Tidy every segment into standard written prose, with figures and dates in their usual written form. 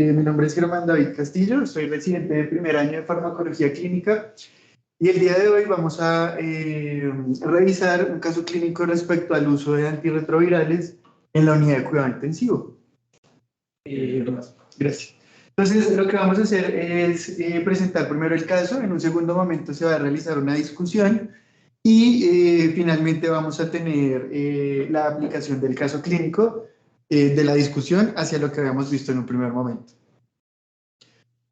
Mi nombre es Germán David Castillo, soy residente de primer año de farmacología clínica y el día de hoy vamos a revisar un caso clínico respecto al uso de antirretrovirales en la unidad de cuidado intensivo. Gracias. Entonces, lo que vamos a hacer es presentar primero el caso, en un segundo momento se va a realizar una discusión y finalmente vamos a tener la aplicación del caso clínico de la discusión hacia lo que habíamos visto en un primer momento.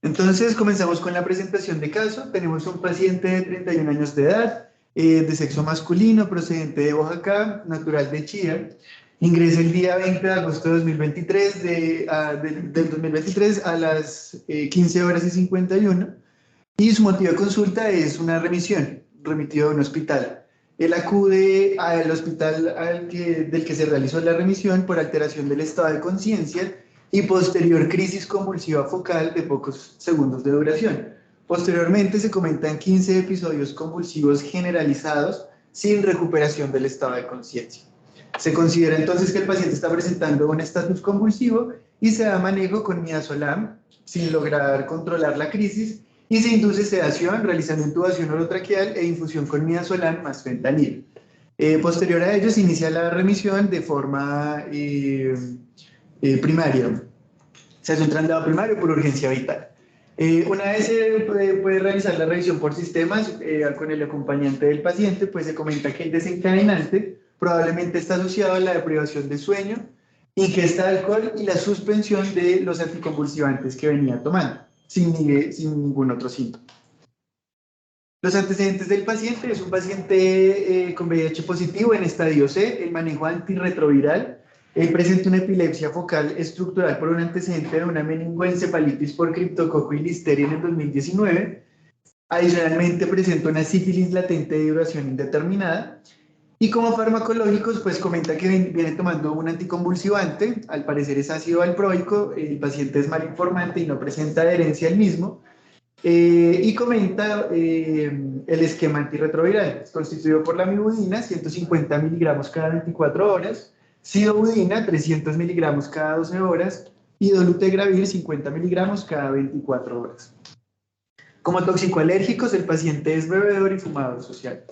Entonces, comenzamos con la presentación de caso. Tenemos un paciente de 31 años de edad, de sexo masculino, procedente de Oaxaca, natural de Chía. Ingresa el día 20 de agosto de 2023, del 2023 a las 15 horas y 51. Y su motivo de consulta es una remisión, remitido a un hospital. Él acude al hospital del que se realizó la remisión por alteración del estado de conciencia y posterior crisis convulsiva focal de pocos segundos de duración. Posteriormente se comentan 15 episodios convulsivos generalizados sin recuperación del estado de conciencia. Se considera entonces que el paciente está presentando un estatus convulsivo y se da manejo con midazolam sin lograr controlar la crisis y se induce sedación realizando intubación orotraqueal e infusión con midazolam más fentanil. Posterior a ello se inicia la remisión de forma primaria. Se hace un traslado primario por urgencia vital. Una vez se puede realizar la revisión por sistemas con el acompañante del paciente, pues se comenta que el desencadenante probablemente está asociado a la deprivación de sueño, ingesta de alcohol y la suspensión de los anticonvulsivantes que venía tomando, sin ningún otro síntoma. Los antecedentes del paciente: es un paciente con VIH positivo en estadio C, el manejo antirretroviral. Presenta una epilepsia focal estructural por un antecedente de una meningoencefalitis por criptococo y listeria en el 2019. Adicionalmente presenta una sífilis latente de duración indeterminada. Y como farmacológicos, pues comenta que viene tomando un anticonvulsivante, al parecer es ácido valproico, el paciente es malinformante y no presenta adherencia al mismo. Y comenta el esquema antirretroviral, constituido por la lamivudina, 150 miligramos cada 24 horas, sidobudina, 300 miligramos cada 12 horas, y dolutegravir, 50 miligramos cada 24 horas. Como toxicoalérgicos, el paciente es bebedor y fumador social.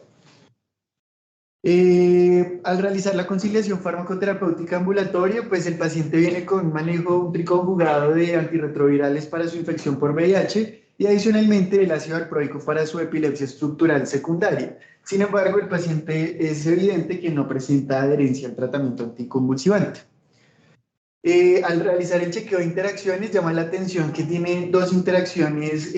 Al realizar la conciliación farmacoterapéutica ambulatoria, pues el paciente viene con un manejo, un triconjugado de antirretrovirales para su infección por VIH y adicionalmente el ácido valproico para su epilepsia estructural secundaria. Sin embargo, el paciente es evidente que no presenta adherencia al tratamiento anticonvulsivante. Al realizar el chequeo de interacciones, llama la atención que tiene dos interacciones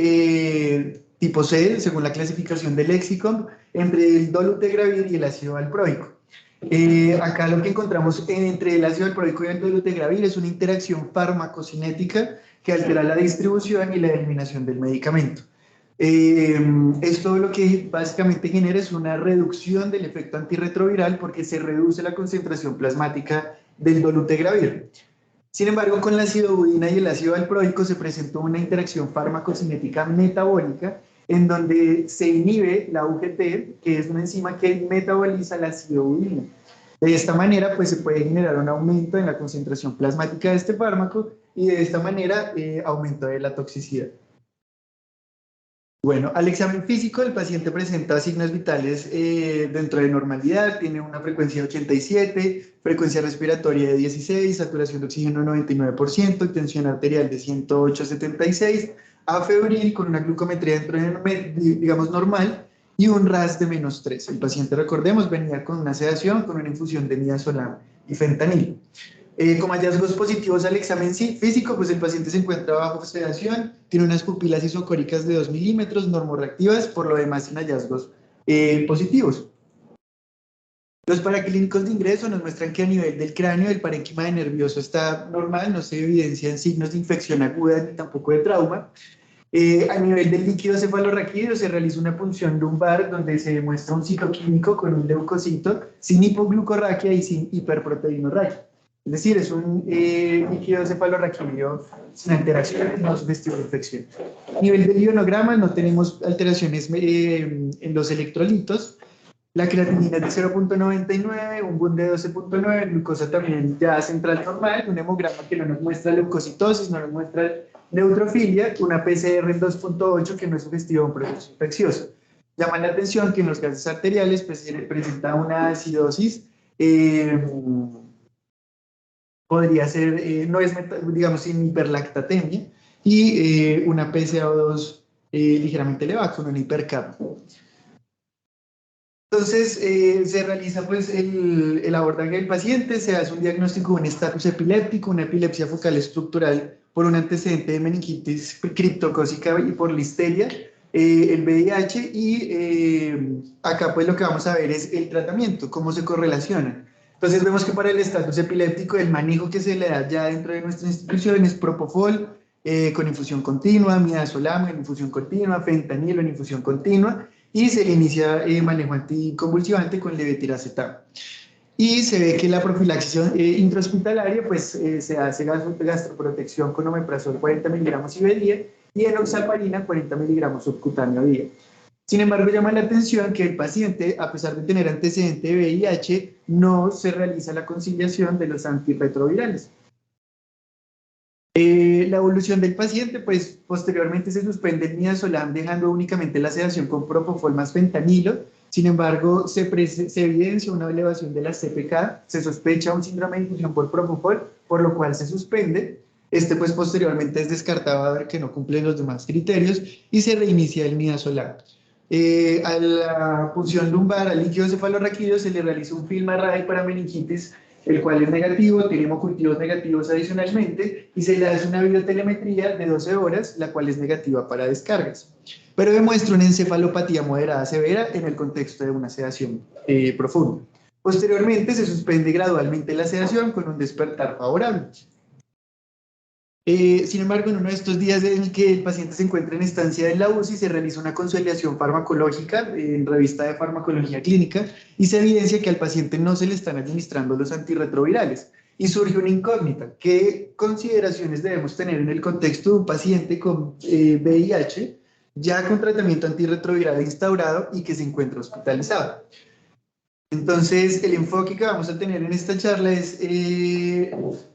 tipo C, según la clasificación del Lexicon, entre el dolutegravir y el ácido valproico. Acá lo que encontramos entre el ácido valproico y el dolutegravir es una interacción farmacocinética que altera la distribución y la eliminación del medicamento. Esto lo que básicamente genera es una reducción del efecto antirretroviral porque se reduce la concentración plasmática del dolutegravir. Sin embargo, con la sidobudina y el ácido valproico se presentó una interacción farmacocinética metabólica en donde se inhibe la UGT, que es una enzima que metaboliza la sidobudina. De esta manera, pues se puede generar un aumento en la concentración plasmática de este fármaco y de esta manera aumento de la toxicidad. Bueno, al examen físico el paciente presenta signos vitales dentro de normalidad, tiene una frecuencia de 87, frecuencia respiratoria de 16, saturación de oxígeno 99% y tensión arterial de 108/76, afebril con una glucometría dentro de, digamos, normal y un RAS de -3. El paciente, recordemos, venía con una sedación, con una infusión de midazolam y fentanil. Como hallazgos positivos al examen físico, pues el paciente se encuentra bajo sedación, tiene unas pupilas isocóricas de 2 milímetros, normorreactivas, por lo demás sin hallazgos positivos. Los paraclínicos de ingreso nos muestran que a nivel del cráneo el parénquima nervioso está normal, no se evidencian signos de infección aguda ni tampoco de trauma. A nivel del líquido cefalorraquídeo se realiza una punción lumbar donde se demuestra un citoquímico con un leucocito sin hipoglucorraquia y sin hiperproteinorraquia. Es decir, es un líquido cefalorraquídeo sin alteraciones, no sugestivo de infección. A nivel del ionograma no tenemos alteraciones en los electrolitos. La creatinina es de 0,99, un BUN de 12,9, glucosa también ya central normal, un hemograma que no nos muestra leucocitosis, no nos muestra neutrofilia, una PCR en 2,8 que no es sugestiva a un proceso infeccioso. Llama la atención que en los gases arteriales pues, se presenta una acidosis, podría ser, no es, digamos, sin hiperlactatemia, y una PCO2 ligeramente elevada, con una hipercapnia. Entonces, se realiza pues el abordaje del paciente, se hace un diagnóstico de un estatus epiléptico, una epilepsia focal estructural por un antecedente de meningitis criptocócica y por listeria, el VIH, y acá pues lo que vamos a ver es el tratamiento, cómo se correlaciona. Entonces vemos que para el estatus epiléptico el manejo que se le da ya dentro de nuestra institución es propofol con infusión continua, midazolam en infusión continua, fentanilo en infusión continua, y se le inicia manejo anticonvulsivante con levetiracetam. Y se ve que la profilaxis intrahospitalaria, pues se hace gastroprotección con omeprazol 40 miligramos IV y enoxaparina 40 miligramos subcutáneo día. Sin embargo, llama la atención que el paciente, a pesar de tener antecedente de VIH, no se realiza la conciliación de los antirretrovirales. La evolución del paciente, pues posteriormente se suspende el midazolam dejando únicamente la sedación con propofol más fentanilo. Sin embargo, se evidencia una elevación de la CPK, se sospecha un síndrome de infusión por propofol, por lo cual se suspende. Pues posteriormente es descartado a ver que no cumplen los demás criterios y se reinicia el midazolam. A la punción lumbar, al líquido cefalorraquídeo, se le realiza un film array para meningitis, el cual es negativo, tiene hemocultivos negativos adicionalmente, y se le hace una biotelemetría de 12 horas, la cual es negativa para descargas. Pero demuestra una encefalopatía moderada severa en el contexto de una sedación profunda. Posteriormente se suspende gradualmente la sedación con un despertar favorable. Sin embargo, en uno de estos días en el que el paciente se encuentra en estancia en la UCI, se realiza una consolidación farmacológica en revista de farmacología clínica y se evidencia que al paciente no se le están administrando los antirretrovirales. Y surge una incógnita: ¿qué consideraciones debemos tener en el contexto de un paciente con VIH ya con tratamiento antirretroviral instaurado y que se encuentra hospitalizado? Entonces, el enfoque que vamos a tener en esta charla es,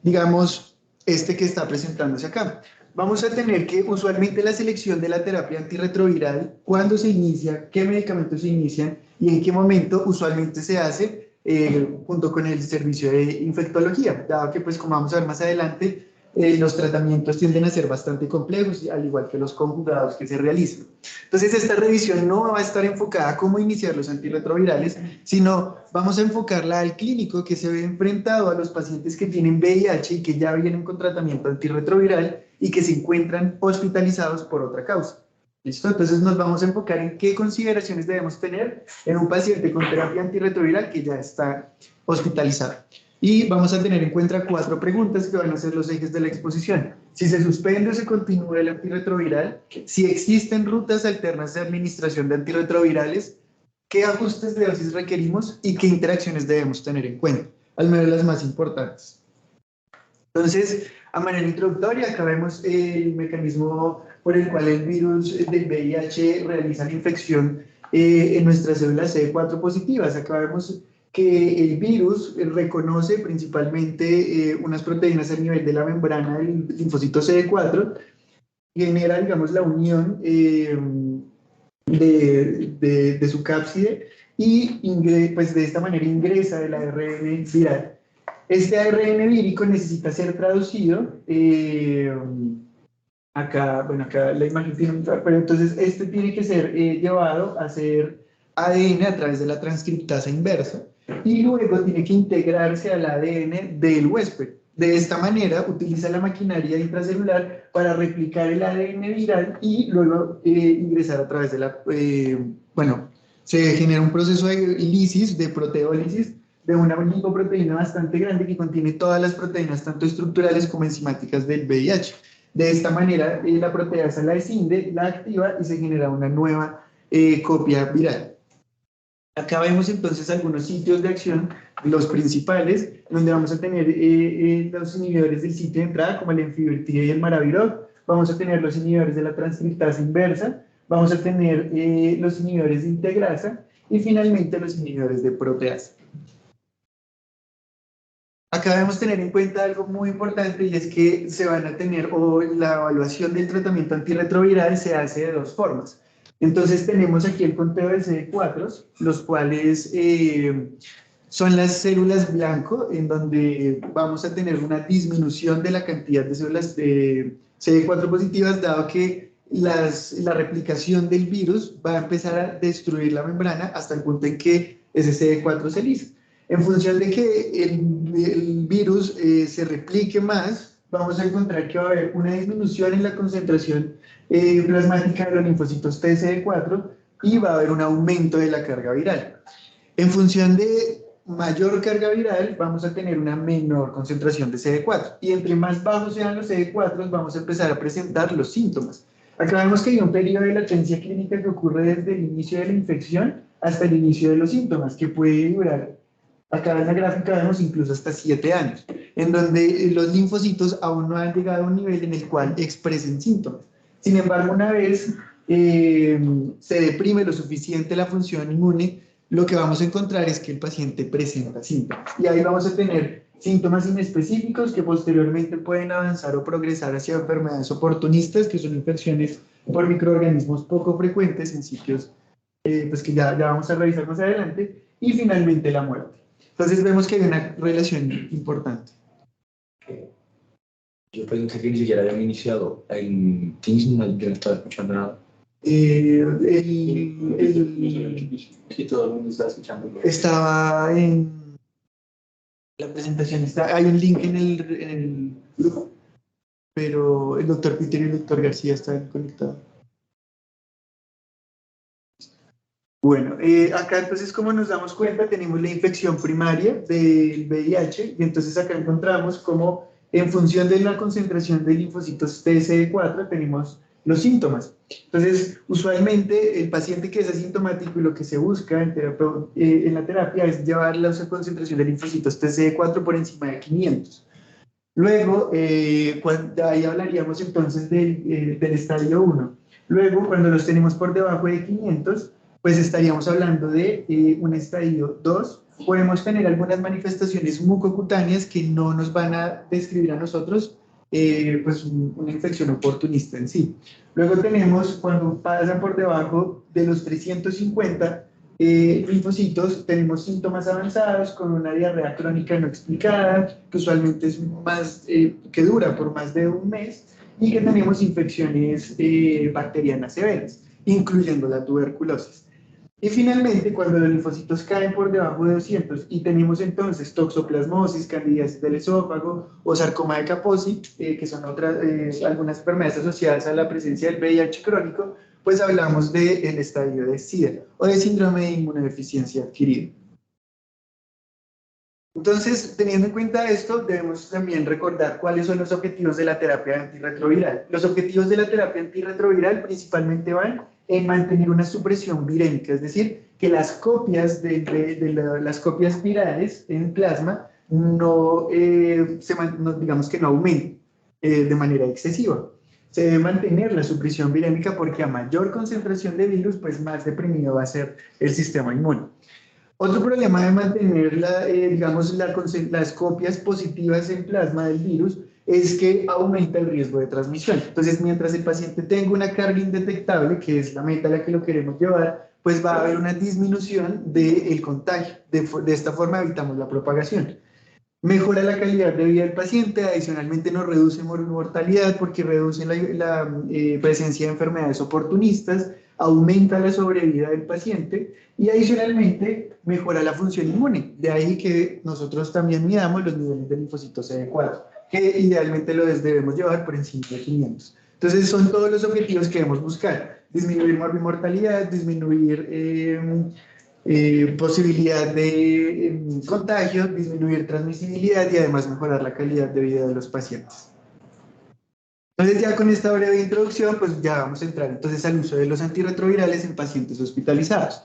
digamos, que está presentándose acá. Vamos a tener que usualmente la selección de la terapia antirretroviral, cuándo se inicia, qué medicamentos se inician y en qué momento usualmente se hace junto con el servicio de infectología, dado que, pues, como vamos a ver más adelante, los tratamientos tienden a ser bastante complejos, al igual que los conjugados que se realizan. Entonces, esta revisión no va a estar enfocada a cómo iniciar los antirretrovirales, sino vamos a enfocarla al clínico que se ve enfrentado a los pacientes que tienen VIH y que ya vienen con tratamiento antirretroviral y que se encuentran hospitalizados por otra causa. ¿Listo? Entonces nos vamos a enfocar en qué consideraciones debemos tener en un paciente con terapia antirretroviral que ya está hospitalizado. Y vamos a tener en cuenta 4 preguntas que van a ser los ejes de la exposición. Si se suspende o se continúa el antirretroviral, si existen rutas alternas de administración de antirretrovirales, qué ajustes de dosis requerimos y qué interacciones debemos tener en cuenta, al menos las más importantes. Entonces, a manera introductoria, acá vemos el mecanismo por el cual el virus del VIH realiza la infección en nuestras células CD4 positivas. Acá vemos que el virus reconoce principalmente unas proteínas a nivel de la membrana del linfocito CD4, genera, digamos, la unión de su cápside y pues de esta manera ingresa el ARN viral. Este ARN vírico necesita ser traducido. Acá la imagen tiene un... Pero entonces este tiene que ser llevado a ser ADN a través de la transcriptasa inversa y luego tiene que integrarse al ADN del huésped. De esta manera utiliza la maquinaria intracelular para replicar el ADN viral y luego ingresar a través de la... se genera un proceso de lisis, de proteólisis, de una lipoproteína bastante grande que contiene todas las proteínas, tanto estructurales como enzimáticas del VIH. De esta manera, la proteasa la escinde, la activa y se genera una nueva copia viral. Acá vemos entonces algunos sitios de acción, los principales, donde vamos a tener los inhibidores del sitio de entrada, como el enfibertide y el maraviroc. Vamos a tener los inhibidores de la transcriptasa inversa. Vamos a tener los inhibidores de integrasa y finalmente los inhibidores de proteasa. Acá debemos tener en cuenta algo muy importante y es que se van a tener, o la evaluación del tratamiento antirretroviral se hace de dos formas. Entonces tenemos aquí el conteo de CD4, los cuales son las células blanco, en donde vamos a tener una disminución de la cantidad de células de CD4 positivas, dado que la replicación del virus va a empezar a destruir la membrana hasta el punto en que ese CD4 se lisa. En función de que el virus se replique más, vamos a encontrar que va a haber una disminución en la concentración plasmática de los linfocitos TCD4 y va a haber un aumento de la carga viral. En función de mayor carga viral, vamos a tener una menor concentración de CD4. Y entre más bajos sean los CD4, vamos a empezar a presentar los síntomas. Acá vemos que hay un periodo de latencia clínica que ocurre desde el inicio de la infección hasta el inicio de los síntomas, que puede durar, acá en la gráfica vemos incluso hasta 7 años, en donde los linfocitos aún no han llegado a un nivel en el cual expresen síntomas. Sin embargo, una vez se deprime lo suficiente la función inmune, lo que vamos a encontrar es que el paciente presenta síntomas. Y ahí vamos a tener síntomas inespecíficos que posteriormente pueden avanzar o progresar hacia enfermedades oportunistas, que son infecciones por microorganismos poco frecuentes en sitios pues que ya vamos a revisar más adelante, y finalmente la muerte. Entonces vemos que hay una relación importante. Yo pensé que ni siquiera habían iniciado el Teams, yo no estaba escuchando nada. Y todo el mundo está escuchando. Estaba en la presentación, hay un link en el grupo, pero el doctor Peter y el doctor García están conectados. Bueno, acá entonces, como nos damos cuenta, tenemos la infección primaria del VIH, y entonces acá encontramos como en función de la concentración de linfocitos TCD4 tenemos los síntomas. Entonces, usualmente el paciente que es asintomático y lo que se busca en la terapia es llevar la concentración de linfocitos TCD4 por encima de 500. Luego, ahí hablaríamos entonces del estadio 1. Luego, cuando los tenemos por debajo de 500, pues estaríamos hablando de un estadio 2. Podemos tener algunas manifestaciones mucocutáneas que no nos van a describir a nosotros pues una infección oportunista en sí. Luego tenemos, cuando pasan por debajo de los 350 linfocitos, tenemos síntomas avanzados con una diarrea crónica no explicada, que usualmente es más, que dura por más de un mes, y que tenemos infecciones bacterianas severas, incluyendo la tuberculosis. Y finalmente, cuando los linfocitos caen por debajo de 200 y tenemos entonces toxoplasmosis, candidiasis del esófago o sarcoma de Kaposi, que son algunas enfermedades asociadas a la presencia del VIH crónico, pues hablamos del estadio de SIDA o de síndrome de inmunodeficiencia adquirida. Entonces, teniendo en cuenta esto, debemos también recordar cuáles son los objetivos de la terapia antirretroviral. Los objetivos de la terapia antirretroviral principalmente van en mantener una supresión virémica, es decir, que las copias las copias virales en plasma digamos que no aumenten de manera excesiva. Se debe mantener la supresión virémica porque a mayor concentración de virus, pues más deprimido va a ser el sistema inmune. Otro problema de mantener digamos, las copias positivas en plasma del virus es que aumenta el riesgo de transmisión. Entonces, mientras el paciente tenga una carga indetectable, que es la meta a la que lo queremos llevar, pues va a haber una disminución del contagio. De esta forma evitamos la propagación. Mejora la calidad de vida del paciente, adicionalmente nos reduce mortalidad porque reduce la presencia de enfermedades oportunistas, aumenta la sobrevida del paciente y adicionalmente mejora la función inmune. De ahí que nosotros también midamos los niveles de linfocitos CD4, que idealmente los debemos llevar por encima de 500. Entonces son todos los objetivos que debemos buscar: disminuir mortalidad, disminuir posibilidad de contagio, disminuir transmisibilidad y además mejorar la calidad de vida de los pacientes. Entonces, ya con esta breve introducción, pues ya vamos a entrar entonces al uso de los antirretrovirales en pacientes hospitalizados.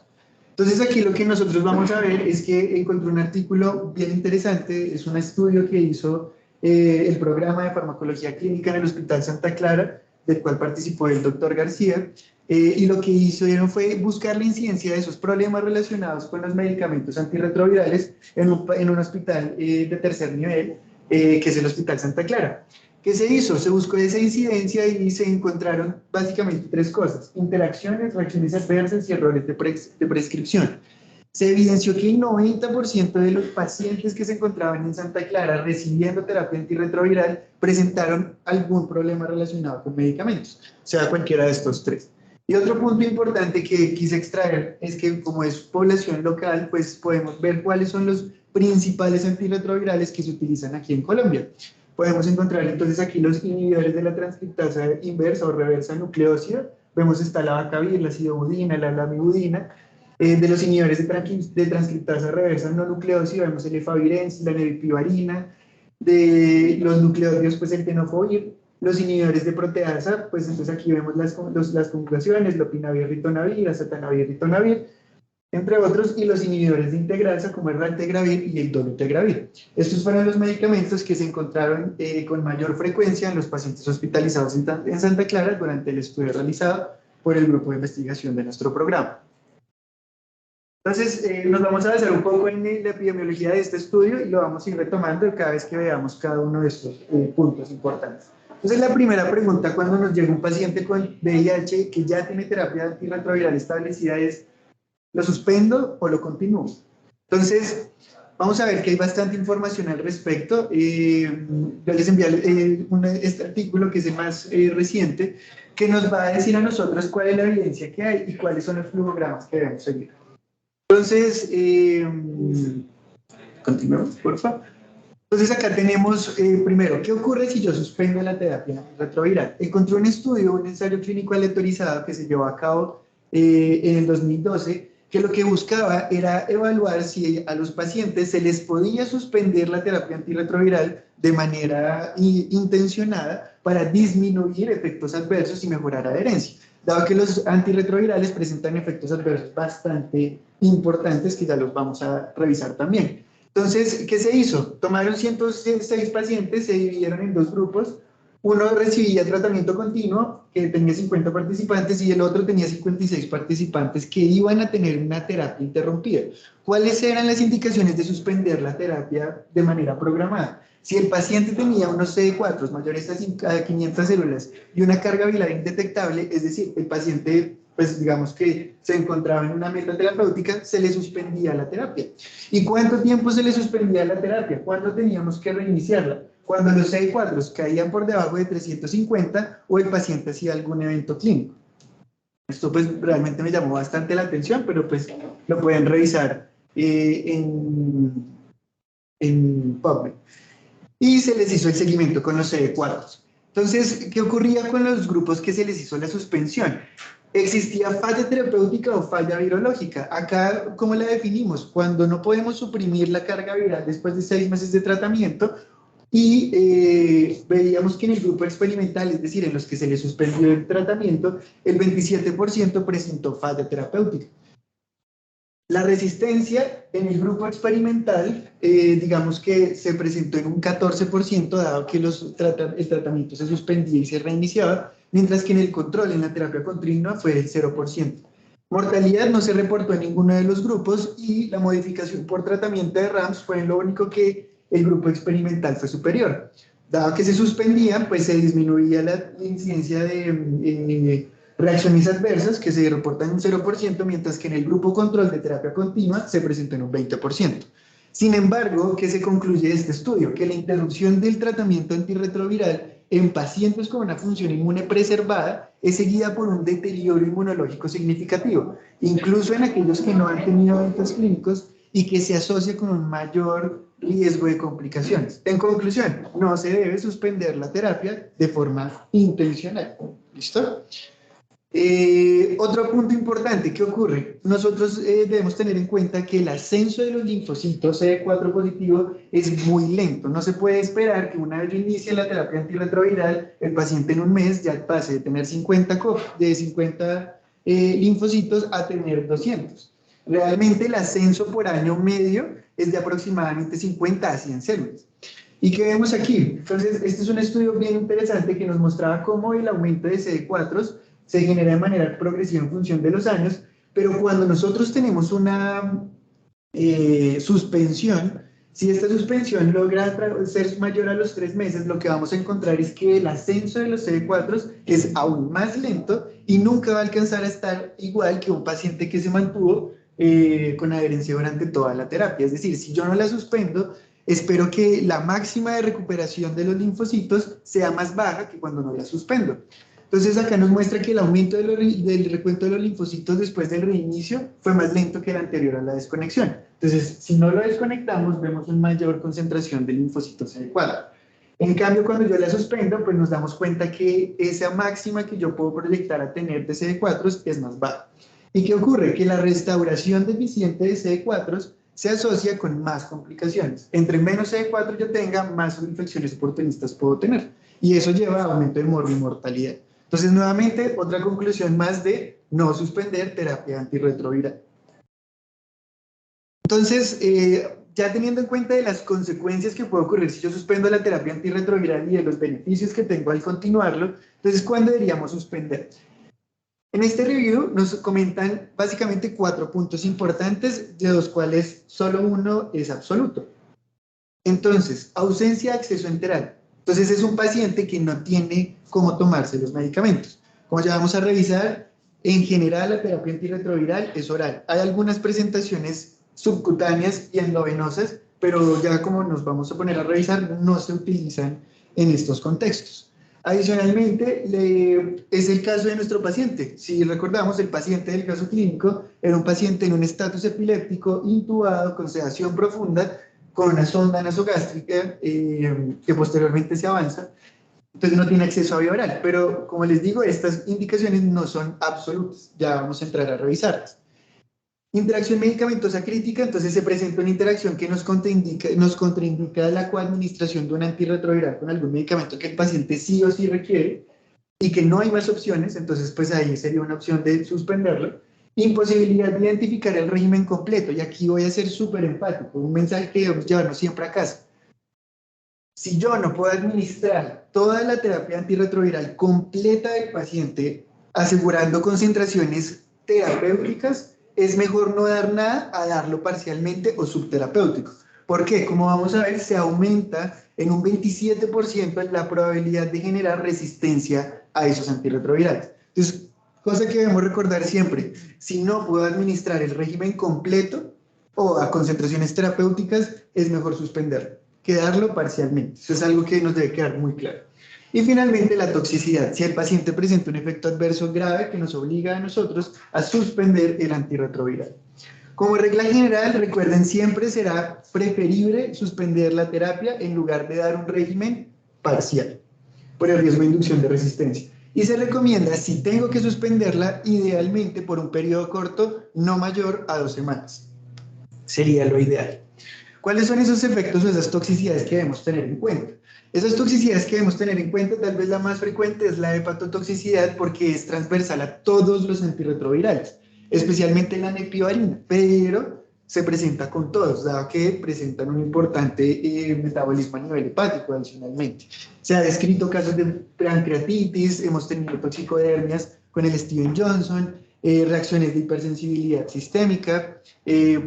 Entonces, aquí lo que nosotros vamos a ver es que encontré un artículo bien interesante, es un estudio que hizo el programa de farmacología clínica en el Hospital Santa Clara del cual participó el doctor García, y lo que hicieron fue buscar la incidencia de esos problemas relacionados con los medicamentos antirretrovirales en un hospital de tercer nivel, que es el Hospital Santa Clara. ¿Qué se hizo? Se buscó esa incidencia y se encontraron básicamente tres cosas: interacciones, reacciones adversas y errores de prescripción. Se evidenció que el 90% de los pacientes que se encontraban en Santa Clara recibiendo terapia antirretroviral presentaron algún problema relacionado con medicamentos, o sea, cualquiera de estos tres. Y otro punto importante que quise extraer es que, como es población local, pues podemos ver cuáles son los principales antirretrovirales que se utilizan aquí en Colombia. Podemos encontrar entonces aquí los inhibidores de la transcriptasa inversa o reversa nucleósida. Vemos está la vacavir, la sidobudina, la lamivudina. De los inhibidores de transcriptasa reversa no nucleósida vemos el efavirenz, la nebipivarina. De los nucleótidos, pues el tenofovir. Los inhibidores de proteasa, pues entonces aquí vemos las conjugaciones, lopinavir, ritonavir, azatanavir, ritonavir, entre otros, y los inhibidores de integrasa como el raltegravir y el dolutegravir. Estos fueron los medicamentos que se encontraron con mayor frecuencia en los pacientes hospitalizados en Santa Clara durante el estudio realizado por el grupo de investigación de nuestro programa. Entonces, nos vamos a basar un poco en la epidemiología de este estudio y lo vamos a ir retomando cada vez que veamos cada uno de estos puntos importantes. Entonces, la primera pregunta cuando nos llega un paciente con VIH que ya tiene terapia antirretroviral establecida es: ¿lo suspendo o lo continúo? Entonces, vamos a ver que hay bastante información al respecto. Yo les envié este artículo, que es el más reciente, que nos va a decir a nosotros cuál es la evidencia que hay y cuáles son los flujogramas que debemos seguir. Entonces, continuemos, por favor. Entonces, acá tenemos, primero, ¿qué ocurre si yo suspendo la terapia retroviral? Encontré un estudio, un ensayo clínico aleatorizado que se llevó a cabo en el 2012, que lo que buscaba era evaluar si a los pacientes se les podía suspender la terapia antirretroviral de manera intencionada para disminuir efectos adversos y mejorar adherencia, dado que los antirretrovirales presentan efectos adversos bastante importantes que ya los vamos a revisar también. Entonces, ¿qué se hizo? Tomaron 106 pacientes, se dividieron en dos grupos. Uno recibía tratamiento continuo, que tenía 50 participantes, y el otro tenía 56 participantes que iban a tener una terapia interrumpida. ¿Cuáles eran las indicaciones de suspender la terapia de manera programada? Si el paciente tenía unos CD4 mayores a 500 células y una carga viral indetectable, es decir, el paciente, pues digamos que se encontraba en una meta terapéutica, se le suspendía la terapia. ¿Y cuánto tiempo se le suspendía la terapia? ¿Cuándo teníamos que reiniciarla? Cuando los CD4 caían por debajo de 350 o el paciente hacía algún evento clínico. Esto pues realmente me llamó bastante la atención, pero pues lo pueden revisar en PubMed. Y se les hizo el seguimiento con los CD4. Entonces, ¿qué ocurría con los grupos que se les hizo la suspensión? ¿Existía falla terapéutica o falla virológica? Acá, ¿cómo la definimos? Cuando no podemos suprimir la carga viral después de 6 meses de tratamiento, y veíamos que en el grupo experimental, es decir, en los que se les suspendió el tratamiento, el 27% presentó falla terapéutica. La resistencia en el grupo experimental, digamos que se presentó en un 14%, dado que el tratamiento se suspendía y se reiniciaba, mientras que en el control, en la terapia continua, fue el 0%. Mortalidad no se reportó en ninguno de los grupos y la modificación por tratamiento de RAMS fue lo único que el grupo experimental fue superior. Dado que se suspendía, pues se disminuía la incidencia de reacciones adversas, que se reportan en un 0%, mientras que en el grupo control de terapia continua se presentó en un 20%. Sin embargo, ¿qué se concluye de este estudio? Que la interrupción del tratamiento antirretroviral en pacientes con una función inmune preservada es seguida por un deterioro inmunológico significativo, incluso en aquellos que no han tenido eventos clínicos, y que se asocia con un mayor riesgo de complicaciones. En conclusión, no se debe suspender la terapia de forma intencional. ¿Listo? Otro punto importante, ¿qué ocurre? Nosotros debemos tener en cuenta que el ascenso de los linfocitos CD4 positivo es muy lento. No se puede esperar que una vez inicie la terapia antirretroviral, el paciente en un mes ya pase de tener 50 linfocitos a tener 200. Realmente el ascenso por año medio es de aproximadamente 50 a 100 células. ¿Y qué vemos aquí? Entonces, este es un estudio bien interesante que nos mostraba cómo el aumento de CD4 se genera de manera progresiva en función de los años, pero cuando nosotros tenemos una suspensión, si esta suspensión logra ser mayor a los 3 meses, lo que vamos a encontrar es que el ascenso de los CD4 es aún más lento y nunca va a alcanzar a estar igual que un paciente que se mantuvo con adherencia durante toda la terapia. Es decir, si yo no la suspendo, espero que la máxima de recuperación de los linfocitos sea más baja que cuando no la suspendo. Entonces acá nos muestra que el aumento del recuento de los linfocitos después del reinicio fue más lento que el anterior a la desconexión. Entonces, si no lo desconectamos, vemos una mayor concentración de linfocitos CD4. En cambio, cuando yo la suspendo, pues nos damos cuenta que esa máxima que yo puedo proyectar a tener de CD4 es más baja. ¿Y qué ocurre? Que la restauración deficiente de CD4 se asocia con más complicaciones. Entre menos CD4 yo tenga, más infecciones oportunistas puedo tener. Y eso lleva a aumento de mortalidad. Entonces, nuevamente, otra conclusión más de no suspender terapia antirretroviral. Entonces, ya teniendo en cuenta de las consecuencias que puede ocurrir si yo suspendo la terapia antirretroviral y de los beneficios que tengo al continuarlo, entonces, ¿cuándo deberíamos suspender? En este review nos comentan básicamente 4 puntos importantes, de los cuales solo uno es absoluto. Entonces, ausencia de acceso enteral. Entonces, es un paciente que no tiene cómo tomarse los medicamentos. Como ya vamos a revisar, en general la terapia antirretroviral es oral. Hay algunas presentaciones subcutáneas y endovenosas, pero ya como nos vamos a poner a revisar, no se utilizan en estos contextos. Adicionalmente, es el caso de nuestro paciente. Si recordamos, el paciente del caso clínico era un paciente en un estatus epiléptico, intubado, con sedación profunda, con una sonda nasogástrica que posteriormente se avanza, entonces no tiene acceso a vía oral. Pero como les digo, estas indicaciones no son absolutas, ya vamos a entrar a revisarlas. Interacción medicamentosa crítica, entonces se presenta una interacción que nos contraindica la coadministración de un antirretroviral con algún medicamento que el paciente sí o sí requiere y que no hay más opciones, entonces pues ahí sería una opción de suspenderlo. Imposibilidad de identificar el régimen completo, y aquí voy a ser súper empático, un mensaje que debemos llevarnos siempre a casa. Si yo no puedo administrar toda la terapia antirretroviral completa del paciente, asegurando concentraciones terapéuticas, es mejor no dar nada a darlo parcialmente o subterapéutico. ¿Por qué? Como vamos a ver, se aumenta en un 27% la probabilidad de generar resistencia a esos antirretrovirales. Entonces, cosa que debemos recordar siempre, si no puedo administrar el régimen completo o a concentraciones terapéuticas, es mejor suspenderlo que darlo parcialmente. Eso es algo que nos debe quedar muy claro. Y finalmente, la toxicidad. Si el paciente presenta un efecto adverso grave que nos obliga a nosotros a suspender el antirretroviral. Como regla general, recuerden, siempre será preferible suspender la terapia en lugar de dar un régimen parcial, por el riesgo de inducción de resistencia. Y se recomienda, si tengo que suspenderla, idealmente por un periodo corto, no mayor a 2 semanas. Sería lo ideal. ¿Cuáles son esos efectos o esas toxicidades que debemos tener en cuenta? Esas toxicidades que debemos tener en cuenta, tal vez la más frecuente es la hepatotoxicidad, porque es transversal a todos los antirretrovirales, especialmente la nepivarina, pero se presenta con todos, dado que presentan un importante metabolismo a nivel hepático adicionalmente. Se ha descrito casos de pancreatitis, hemos tenido toxicodermias con el Steven Johnson, reacciones de hipersensibilidad sistémica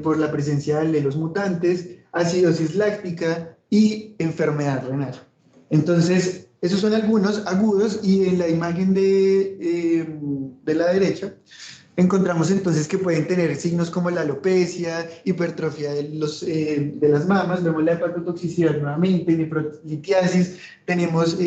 por la presencia de los mutantes, acidosis láctica y enfermedad renal. Entonces, esos son algunos agudos, y en la imagen de la derecha encontramos entonces que pueden tener signos como la alopecia, hipertrofia de las mamas, vemos la hepatotoxicidad nuevamente, nefrolitiasis, tenemos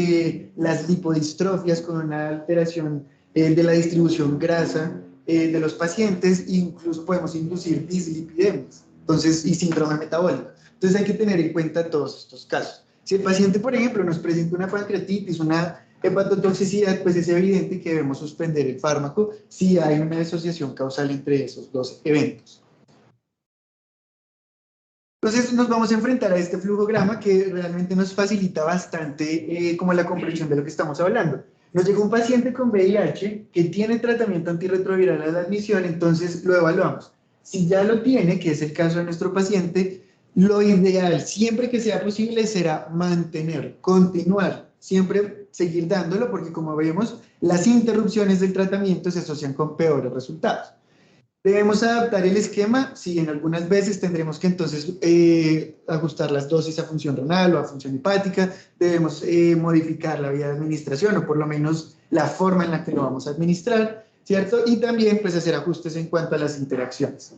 las lipodistrofias con una alteración de la distribución grasa de los pacientes, incluso podemos inducir dislipidemias, entonces, y síndrome metabólico. Entonces hay que tener en cuenta todos estos casos. Si el paciente, por ejemplo, nos presenta una pancreatitis, una hepatotoxicidad, pues es evidente que debemos suspender el fármaco si hay una asociación causal entre esos dos eventos. Entonces nos vamos a enfrentar a este flujograma que realmente nos facilita bastante como la comprensión de lo que estamos hablando. Nos llegó un paciente con VIH que tiene tratamiento antirretroviral a la admisión, entonces lo evaluamos. Si ya lo tiene, que es el caso de nuestro paciente, Lo ideal, siempre que sea posible, será mantener, continuar, siempre seguir dándolo, porque como vemos, las interrupciones del tratamiento se asocian con peores resultados. ¿Debemos adaptar el esquema? Sí, en algunas veces tendremos que entonces ajustar las dosis a función renal o a función hepática, debemos modificar la vía de administración o por lo menos la forma en la que lo vamos a administrar, ¿cierto? Y también pues hacer ajustes en cuanto a las interacciones.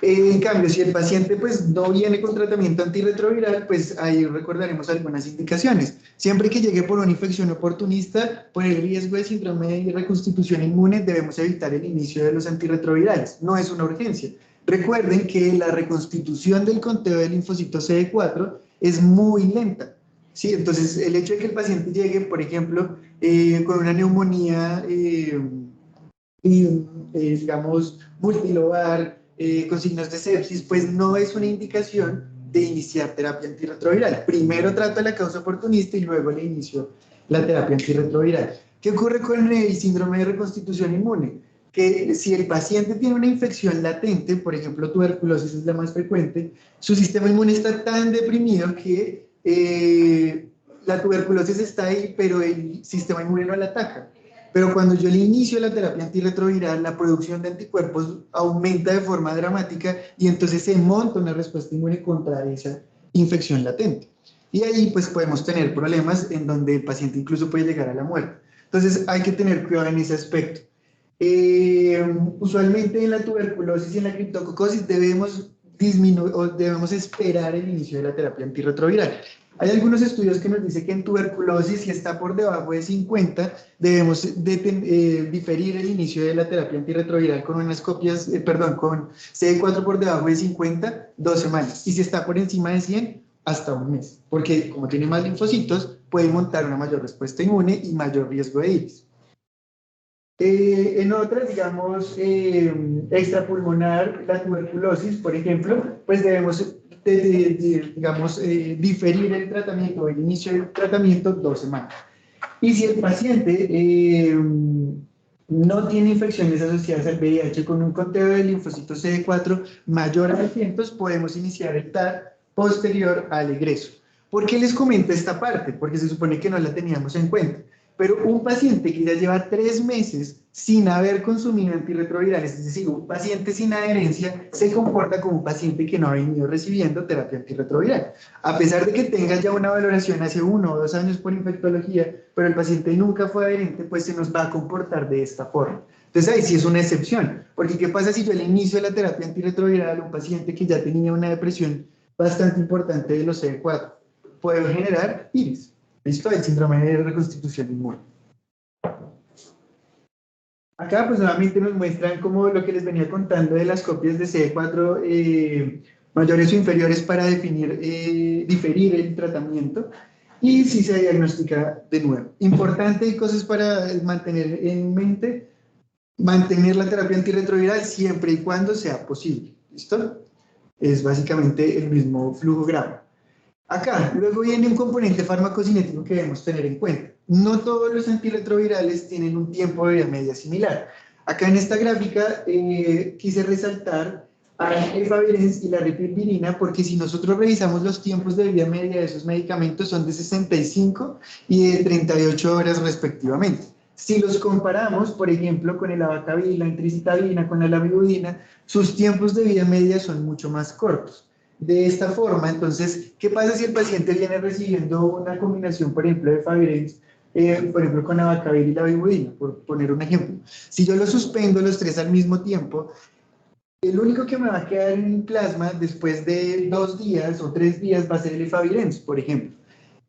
En cambio, si el paciente pues no viene con tratamiento antirretroviral, pues ahí recordaremos algunas indicaciones. Siempre que llegue por una infección oportunista, por el riesgo de síndrome de reconstitución inmune, debemos evitar el inicio de los antirretrovirales. No es una urgencia. Recuerden que la reconstitución del conteo del linfocito CD4 es muy lenta. ¿Sí? Entonces, el hecho de que el paciente llegue, por ejemplo, con una neumonía, digamos, multilobar, con signos de sepsis, pues no es una indicación de iniciar terapia antirretroviral. Primero trata la causa oportunista y luego le inicio la terapia antirretroviral. ¿Qué ocurre con el síndrome de reconstitución inmune? Que si el paciente tiene una infección latente, por ejemplo, tuberculosis es la más frecuente, su sistema inmune está tan deprimido que la tuberculosis está ahí, pero el sistema inmune no la ataca. Pero cuando yo le inicio la terapia antirretroviral, la producción de anticuerpos aumenta de forma dramática y entonces se monta una respuesta inmune contra esa infección latente. Y ahí pues podemos tener problemas en donde el paciente incluso puede llegar a la muerte. Entonces hay que tener cuidado en ese aspecto. Usualmente en la tuberculosis y en la criptococosis debemos disminuir o debemos esperar el inicio de la terapia antirretroviral. Hay algunos estudios que nos dicen que en tuberculosis, si está por debajo de 50, debemos diferir el inicio de la terapia antirretroviral con unas copias, perdón, con CD4 por debajo de 50, 2 semanas. Y si está por encima de 100, hasta un mes. Porque como tiene más linfocitos, puede montar una mayor respuesta inmune y mayor riesgo de IRIS. En otras, digamos, extrapulmonar, la tuberculosis, por ejemplo, pues debemos, digamos, diferir el tratamiento, el inicio del tratamiento 2 semanas. Y si el paciente no tiene infecciones asociadas al VIH con un conteo de linfocitos CD4 mayor a 200, podemos iniciar el TAR posterior al egreso. ¿Por qué les comento esta parte? Porque se supone que no la teníamos en cuenta. Pero un paciente que ya lleva 3 meses sin haber consumido antirretrovirales, es decir, un paciente sin adherencia, se comporta como un paciente que no ha venido recibiendo terapia antirretroviral. A pesar de que tenga ya una valoración hace 1 o 2 años por infectología, pero el paciente nunca fue adherente, pues se nos va a comportar de esta forma. Entonces ahí sí es una excepción, porque ¿qué pasa si yo le inicio la terapia antirretroviral a un paciente que ya tenía una depresión bastante importante de los CD4? Puede generar IRIS. ¿Listo? El síndrome de reconstitución inmune. Acá pues nuevamente nos muestran como lo que les venía contando de las copias de CD4 mayores o inferiores para diferir el tratamiento y si se diagnostica de nuevo. Importante y cosas para mantener en mente, mantener la terapia antirretroviral siempre y cuando sea posible. ¿Listo? Es básicamente el mismo flujograma. Acá, luego viene un componente farmacocinético que debemos tener en cuenta. No todos los antirretrovirales tienen un tiempo de vida media similar. Acá en esta gráfica quise resaltar a efavirenz y la ribavirin porque si nosotros revisamos los tiempos de vida media de esos medicamentos son de 65 y de 38 horas respectivamente. Si los comparamos, por ejemplo, con el abacavir, la entricitabina, con la lamivudina, sus tiempos de vida media son mucho más cortos. De esta forma, entonces, ¿qué pasa si el paciente viene recibiendo una combinación, por ejemplo, de Favirenz, por ejemplo, con abacavir y la bibudina, por poner un ejemplo? Si yo los suspendo los 3 al mismo tiempo, el único que me va a quedar en plasma después de 2 días o 3 días va a ser el efavirenz, por ejemplo.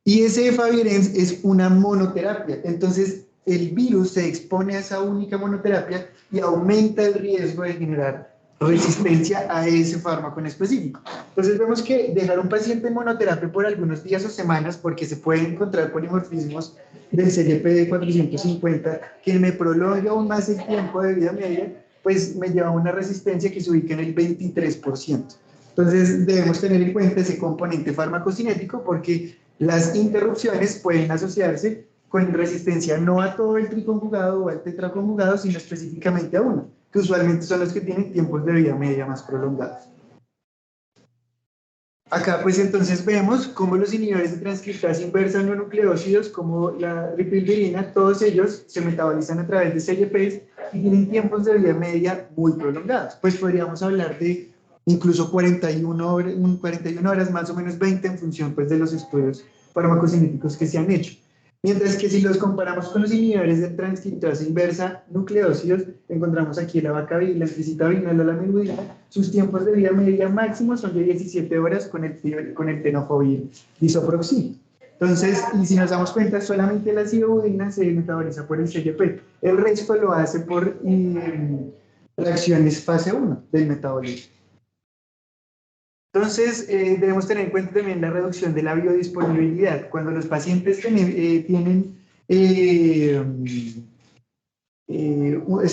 Y ese efavirenz es una monoterapia. Entonces, el virus se expone a esa única monoterapia y aumenta el riesgo de generar resistencia a ese fármaco en específico. Entonces, vemos que dejar un paciente en monoterapia por algunos días o semanas, porque se pueden encontrar polimorfismos del CYP 450 que me prolonga aún más el tiempo de vida media, pues me lleva a una resistencia que se ubica en el 23%. Entonces, debemos tener en cuenta ese componente farmacocinético porque las interrupciones pueden asociarse con resistencia no a todo el triconjugado o al tetraconjugado, sino específicamente a uno, que usualmente son los que tienen tiempos de vida media más prolongados. Acá pues entonces vemos cómo los inhibidores de transcriptasa inversa no nucleósidos, como la ripilvirina, todos ellos se metabolizan a través de CYPs y tienen tiempos de vida media muy prolongados. Pues podríamos hablar de incluso 41 horas, más o menos 20 en función pues, de los estudios farmacocinéticos que se han hecho. Mientras que si los comparamos con los inhibidores de transcriptasa inversa nucleósidos, encontramos aquí la vacavila, la tricitabina, la lamivudina, sus tiempos de vida media máximo son de 17 horas con el tenofovir disoproxil. Entonces, y si nos damos cuenta, solamente la cidobudina se metaboliza por el CYP. El resto lo hace por reacciones fase 1 del metabolismo. Entonces, debemos tener en cuenta también la reducción de la biodisponibilidad. Cuando los pacientes se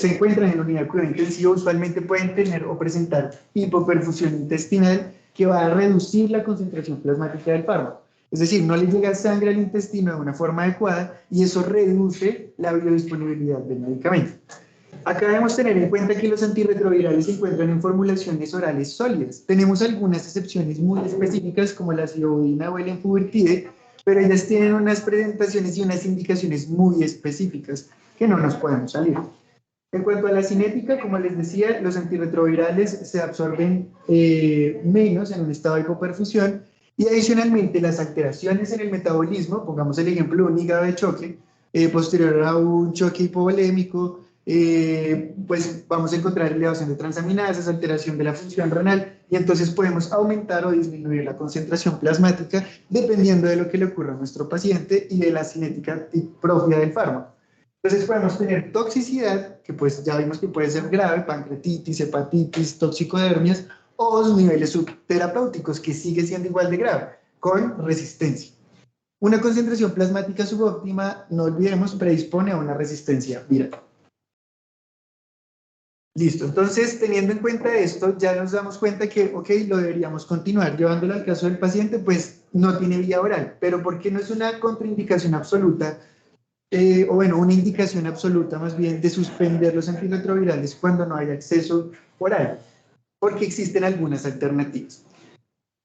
encuentran en la unidad de cuidado intensivo, usualmente pueden tener o presentar hipoperfusión intestinal que va a reducir la concentración plasmática del fármaco. Es decir, no les llega sangre al intestino de una forma adecuada y eso reduce la biodisponibilidad del medicamento. Acá debemos tener en cuenta que los antirretrovirales se encuentran en formulaciones orales sólidas. Tenemos algunas excepciones muy específicas como la cidobudina o el enfuvirtide, pero ellas tienen unas presentaciones y unas indicaciones muy específicas que no nos podemos salir. En cuanto a la cinética, como les decía, los antirretrovirales se absorben menos en un estado de hipoperfusión y adicionalmente las alteraciones en el metabolismo, pongamos el ejemplo de un hígado de choque, posterior a un choque hipovolémico, pues vamos a encontrar elevación de transaminasas, alteración de la función renal y entonces podemos aumentar o disminuir la concentración plasmática dependiendo de lo que le ocurra a nuestro paciente y de la cinética propia del fármaco. Entonces podemos tener toxicidad, que pues ya vimos que puede ser grave, pancreatitis, hepatitis, toxicodermias, o niveles subterapéuticos, que sigue siendo igual de grave, con resistencia. Una concentración plasmática subóptima, no olvidemos, predispone a una resistencia viral. Listo, entonces teniendo en cuenta esto, ya nos damos cuenta que, ok, lo deberíamos continuar llevándolo al caso del paciente, pues no tiene vía oral, pero ¿por qué no es una contraindicación absoluta? O bueno, una indicación absoluta más bien de suspender los antirretrovirales cuando no hay acceso oral, porque existen algunas alternativas.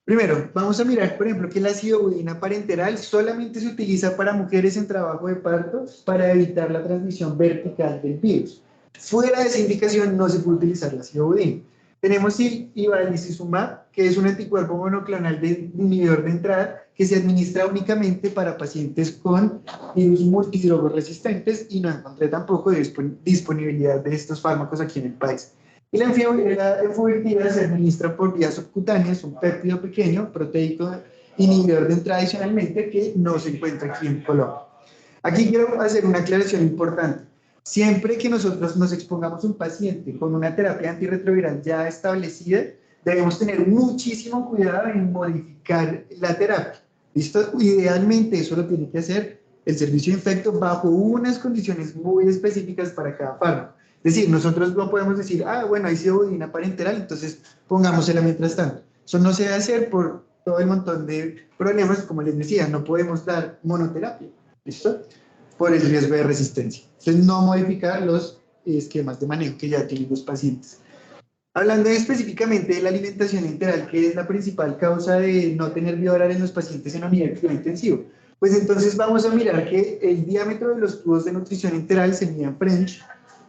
Primero, vamos a mirar, por ejemplo, que la cidobudina parenteral solamente se utiliza para mujeres en trabajo de parto para evitar la transmisión vertical del virus. Fuera de esa indicación no se puede utilizar la cidobudina. Tenemos el ibalicizumab, que es un anticuerpo monoclonal de inhibidor de entrada que se administra únicamente para pacientes con virus multidrogoresistentes y no encontré tampoco disponibilidad de estos fármacos aquí en el país. Y la enfuvirtida se administra por vía subcutánea, es un péptido pequeño, proteico inhibidor de entrada adicionalmente que no se encuentra aquí en Colombia. Aquí quiero hacer una aclaración importante. Siempre que nosotros nos expongamos a un paciente con una terapia antirretroviral ya establecida, debemos tener muchísimo cuidado en modificar la terapia. ¿Listo? Idealmente eso lo tiene que hacer el servicio de infecto bajo unas condiciones muy específicas para cada fármaco. Es decir, nosotros no podemos decir, ah, bueno, hay cidobudina parenteral, entonces pongámosela mientras tanto. Eso no se debe hacer por todo el montón de problemas, como les decía, no podemos dar monoterapia, ¿listo? Por el riesgo de resistencia. Entonces, no modificar los esquemas de manejo que ya tienen los pacientes. Hablando específicamente de la alimentación enteral, que es la principal causa de no tener vía oral en los pacientes en unidad de cuidado intensivo, pues entonces vamos a mirar que el diámetro de los tubos de nutrición enteral se mide en French.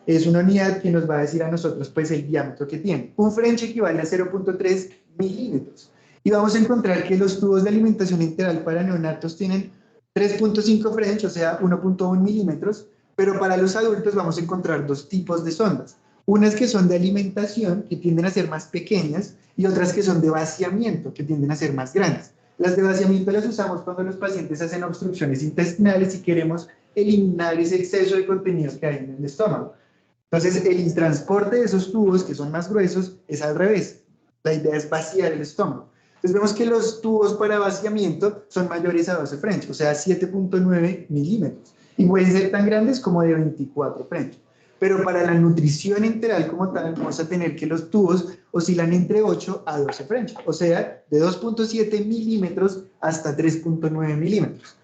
Es una unidad que nos va a decir a nosotros pues el diámetro que tiene. Un French equivale a 0.3 milímetros. Y vamos a encontrar que los tubos de alimentación enteral para neonatos tienen 3.5 French, o sea, 1.1 milímetros, pero para los adultos vamos a encontrar dos tipos de sondas. Unas que son de alimentación, que tienden a ser más pequeñas, y otras que son de vaciamiento, que tienden a ser más grandes. Las de vaciamiento las usamos cuando los pacientes hacen obstrucciones intestinales y queremos eliminar ese exceso de contenido que hay en el estómago. Entonces, el transporte de esos tubos, que son más gruesos, es al revés. La idea es vaciar el estómago. Entonces, vemos que los tubos para vaciamiento son mayores a 12 French, o sea, 7.9 milímetros. Y pueden ser tan grandes como de 24 French. Pero para la nutrición enteral como tal, vamos a tener que los tubos oscilan entre 8 a 12 French, o sea, de 2.7 milímetros hasta 3.9 milímetros.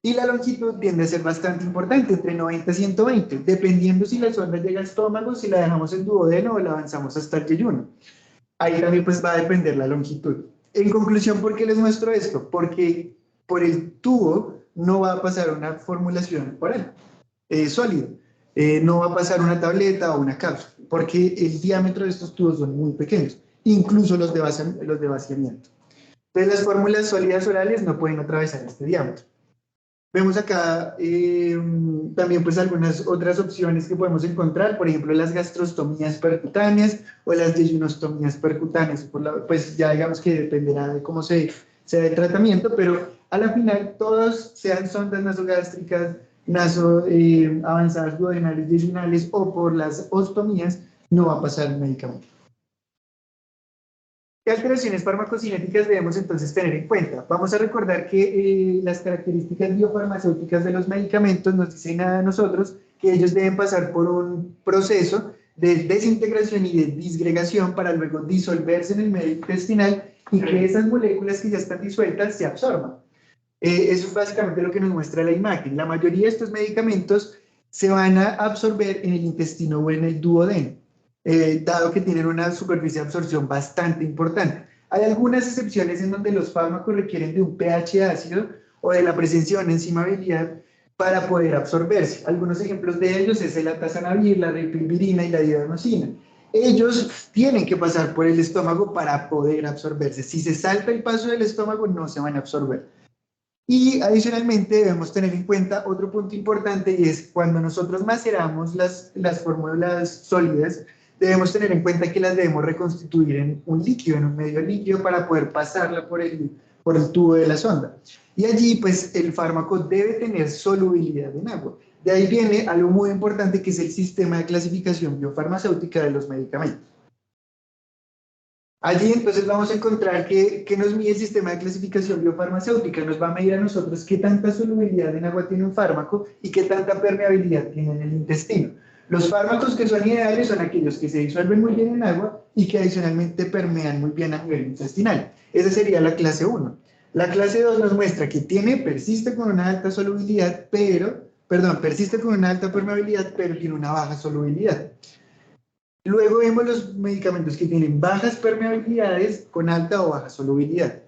Y la longitud tiende a ser bastante importante, entre 90 y 120, dependiendo si la sonda llega al estómago, si la dejamos en duodeno o la avanzamos hasta el yeyuno. Ahí también pues va a depender la longitud. En conclusión, ¿por qué les muestro esto? Porque por el tubo no va a pasar una formulación oral sólido. No va a pasar una tableta o una cápsula, porque el diámetro de estos tubos son muy pequeños, incluso los de vaciamiento. Entonces, las fórmulas sólidas orales no pueden atravesar este diámetro. Vemos acá también pues algunas otras opciones que podemos encontrar, por ejemplo las gastrostomías percutáneas o las yeyunostomías percutáneas, pues ya digamos que dependerá de cómo sea el tratamiento, pero a la final todos sean sondas nasogástricas, avanzadas duodenales, yeyunales o por las ostomías, no va a pasar el medicamento. ¿Qué alteraciones farmacocinéticas debemos entonces tener en cuenta? Vamos a recordar que las características biofarmacéuticas de los medicamentos nos dicen a nosotros que ellos deben pasar por un proceso de desintegración y de disgregación para luego disolverse en el medio intestinal y que esas moléculas que ya están disueltas se absorban. Eso es básicamente lo que nos muestra la imagen. La mayoría de estos medicamentos se van a absorber en el intestino o en el duodeno, dado que tienen una superficie de absorción bastante importante. Hay algunas excepciones en donde los fármacos requieren de un pH ácido o de la presencia de una enzimabilidad para poder absorberse. Algunos ejemplos de ellos es el atazanavir, la ripilvirina y la divaricina. Ellos tienen que pasar por el estómago para poder absorberse. Si se salta el paso del estómago, no se van a absorber. Y adicionalmente debemos tener en cuenta otro punto importante y es cuando nosotros maceramos las fórmulas sólidas, debemos tener en cuenta que las debemos reconstituir en un líquido, en un medio líquido para poder pasarla por el tubo de la sonda. Y allí pues el fármaco debe tener solubilidad en agua. De ahí viene algo muy importante que es el sistema de clasificación biofarmacéutica de los medicamentos. Allí entonces vamos a encontrar que nos mide el sistema de clasificación biofarmacéutica, nos va a medir a nosotros qué tanta solubilidad en agua tiene un fármaco y qué tanta permeabilidad tiene en el intestino. Los fármacos que son ideales son aquellos que se disuelven muy bien en agua y que adicionalmente permean muy bien a nivel intestinal. Esa sería la clase 1. La clase 2 nos muestra que persiste con una alta solubilidad, persiste con una alta permeabilidad, pero tiene una baja solubilidad. Luego vemos los medicamentos que tienen bajas permeabilidades con alta o baja solubilidad.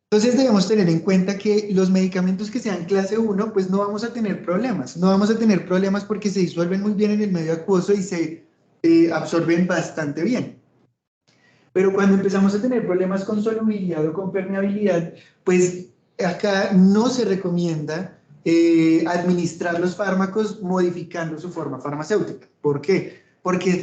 Entonces debemos tener en cuenta que los medicamentos que sean clase 1, pues no vamos a tener problemas. No vamos a tener problemas porque se disuelven muy bien en el medio acuoso y se absorben bastante bien. Pero cuando empezamos a tener problemas con solubilidad o con permeabilidad, pues acá no se recomienda administrar los fármacos modificando su forma farmacéutica. ¿Por qué? Porque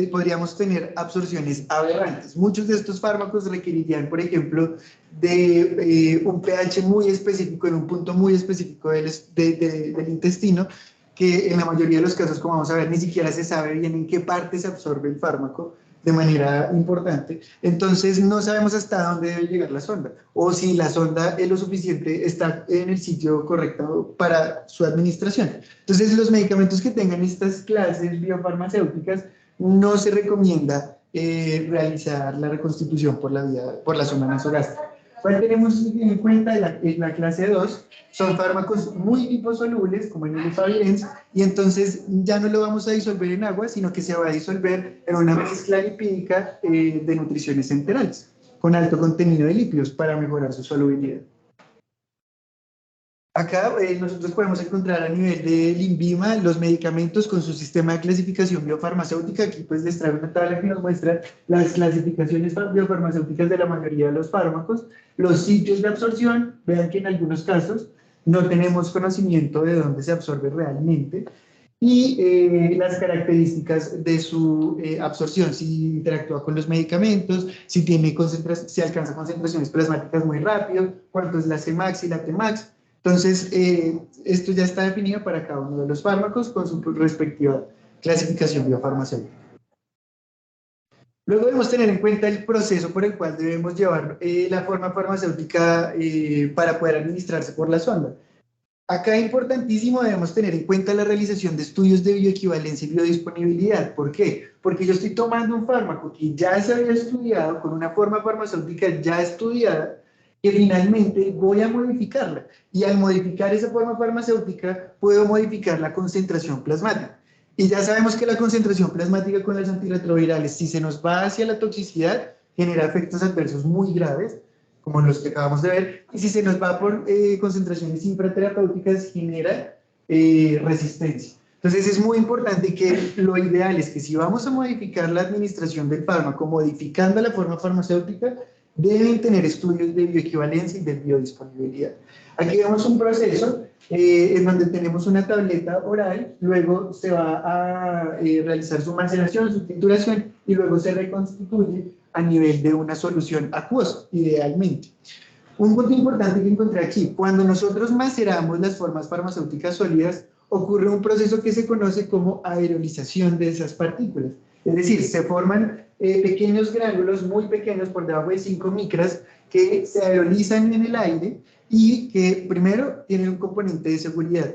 podríamos tener absorciones aberrantes. Muchos de estos fármacos requerirían, por ejemplo, de un pH muy específico, en un punto muy específico del intestino, que en la mayoría de los casos, como vamos a ver, ni siquiera se sabe bien en qué parte se absorbe el fármaco de manera importante. Entonces no sabemos hasta dónde debe llegar la sonda o si la sonda es lo suficiente, está en el sitio correcto para su administración. Entonces los medicamentos que tengan estas clases biofarmacéuticas no se recomienda realizar la reconstitución por la sonda nasogástrica. ¿Cuál tenemos en cuenta? En la clase 2 son fármacos muy liposolubles, como el ibufavirenz, y entonces ya no lo vamos a disolver en agua, sino que se va a disolver en una mezcla lipídica de nutriciones enterales, con alto contenido de lípidos para mejorar su solubilidad. Acá nosotros podemos encontrar a nivel del INVIMA los medicamentos con su sistema de clasificación biofarmacéutica. Aquí pues les traigo una tabla que nos muestra las clasificaciones biofarmacéuticas de la mayoría de los fármacos, los sitios de absorción. Vean que en algunos casos no tenemos conocimiento de dónde se absorbe realmente y las características de su absorción, si interactúa con los medicamentos, si alcanza concentraciones plasmáticas muy rápido, cuánto es la Cmax y la Tmax. Entonces, esto ya está definido para cada uno de los fármacos con su respectiva clasificación biofarmacéutica. Luego debemos tener en cuenta el proceso por el cual debemos llevar la forma farmacéutica para poder administrarse por la sonda. Acá es importantísimo, debemos tener en cuenta la realización de estudios de bioequivalencia y biodisponibilidad. ¿Por qué? Porque yo estoy tomando un fármaco que ya se había estudiado, con una forma farmacéutica ya estudiada, que finalmente voy a modificarla. Y al modificar esa forma farmacéutica, puedo modificar la concentración plasmática. Y ya sabemos que la concentración plasmática con los antirretrovirales, si se nos va hacia la toxicidad, genera efectos adversos muy graves, como los que acabamos de ver, y si se nos va por concentraciones infraterapéuticas genera resistencia. Entonces es muy importante que lo ideal es que si vamos a modificar la administración del fármaco, modificando la forma farmacéutica, deben tener estudios de bioequivalencia y de biodisponibilidad. Aquí vemos un proceso en donde tenemos una tableta oral, luego se va a realizar su maceración, su trituración y luego se reconstituye a nivel de una solución acuosa, idealmente. Un punto importante que encontré aquí, cuando nosotros maceramos las formas farmacéuticas sólidas, ocurre un proceso que se conoce como aerolización de esas partículas. Es decir, se forman pequeños gránulos muy pequeños, por debajo de 5 micras, que se aerolizan en el aire y que primero tienen un componente de seguridad.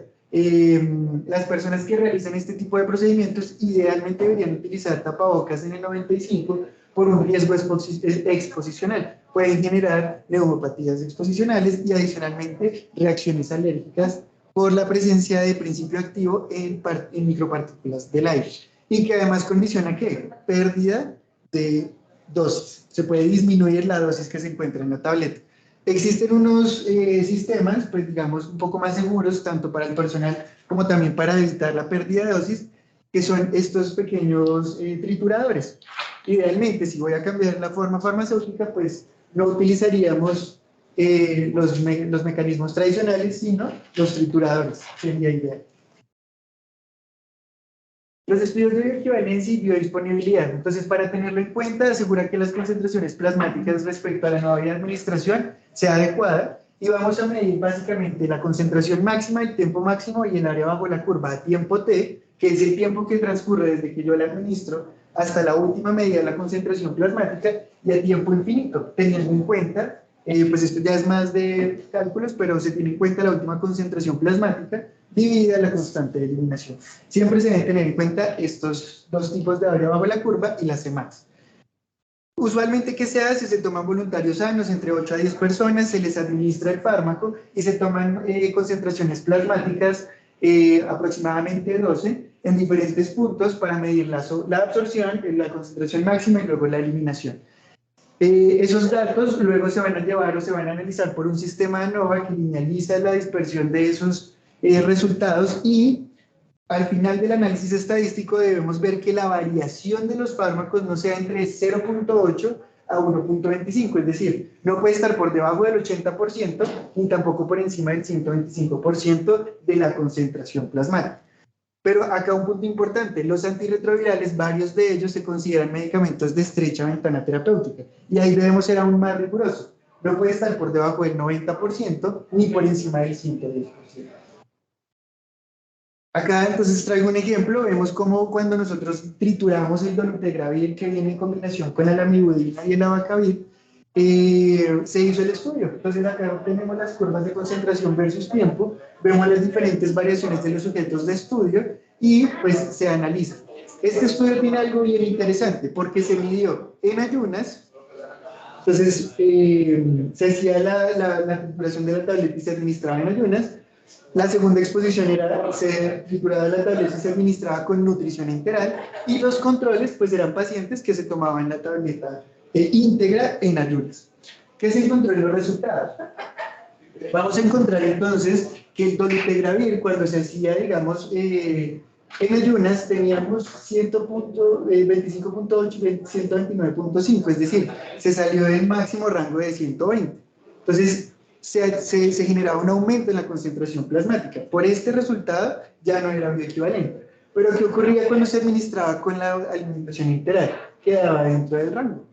Las personas que realizan este tipo de procedimientos idealmente deberían utilizar tapabocas en el 95 por un riesgo exposicional. Pueden generar neumopatías exposicionales y adicionalmente reacciones alérgicas por la presencia de principio activo en micropartículas del aire y que además condiciona ¿qué? Pérdida de dosis. Se puede disminuir la dosis que se encuentra en la tableta. Existen unos sistemas, pues digamos, un poco más seguros, tanto para el personal como también para evitar la pérdida de dosis, que son estos pequeños trituradores. Idealmente, si voy a cambiar la forma farmacéutica, pues no utilizaríamos los mecanismos tradicionales, sino los trituradores, sería ideal. Los estudios de bioequivalencia y biodisponibilidad. Entonces, para tenerlo en cuenta, asegurar que las concentraciones plasmáticas respecto a la nueva administración sea adecuada y vamos a medir básicamente la concentración máxima, el tiempo máximo y el área bajo la curva a tiempo T, que es el tiempo que transcurre desde que yo la administro hasta la última medida de la concentración plasmática y a tiempo infinito, teniendo en cuenta, pues esto ya es más de cálculos, pero se tiene en cuenta la última concentración plasmática dividida la constante de eliminación. Siempre se debe tener en cuenta estos dos tipos de área bajo la curva y las Cmax. Usualmente, ¿qué se hace? Se toman voluntarios sanos, entre 8 a 10 personas, se les administra el fármaco y se toman concentraciones plasmáticas, aproximadamente 12, en diferentes puntos para medir la absorción, la concentración máxima y luego la eliminación. Esos datos luego se van a llevar o se van a analizar por un sistema ANOVA que linealiza la dispersión de esos resultados y al final del análisis estadístico debemos ver que la variación de los fármacos no sea entre 0.8 a 1.25, es decir, no puede estar por debajo del 80% ni tampoco por encima del 125% de la concentración plasmática. Pero acá un punto importante, los antirretrovirales, varios de ellos se consideran medicamentos de estrecha ventana terapéutica y ahí debemos ser aún más rigurosos. No puede estar por debajo del 90% ni por encima del 110%. Acá entonces traigo un ejemplo, vemos cómo cuando nosotros trituramos el dolutegravir que viene en combinación con la lamivudina y el abacavir, se hizo el estudio. Entonces acá tenemos las curvas de concentración versus tiempo, vemos las diferentes variaciones de los sujetos de estudio y pues se analiza. Este estudio tiene algo bien interesante porque se midió en ayunas, entonces se hacía la trituración de la tableta y se administraba en ayunas. La segunda exposición era se trituraba la tableta y se administraba con nutrición enteral y los controles pues eran pacientes que se tomaban la tableta íntegra en ayunas. ¿Qué se encontró en los resultados? Vamos a encontrar entonces que el dolutegravir cuando se hacía, digamos, en ayunas teníamos 25.8 y 129.5, es decir, se salió del máximo rango de 120. Entonces, se generaba un aumento en la concentración plasmática. Por este resultado ya no era bioequivalente. Pero ¿qué ocurría cuando se administraba con la alimentación enteral? Quedaba dentro del rango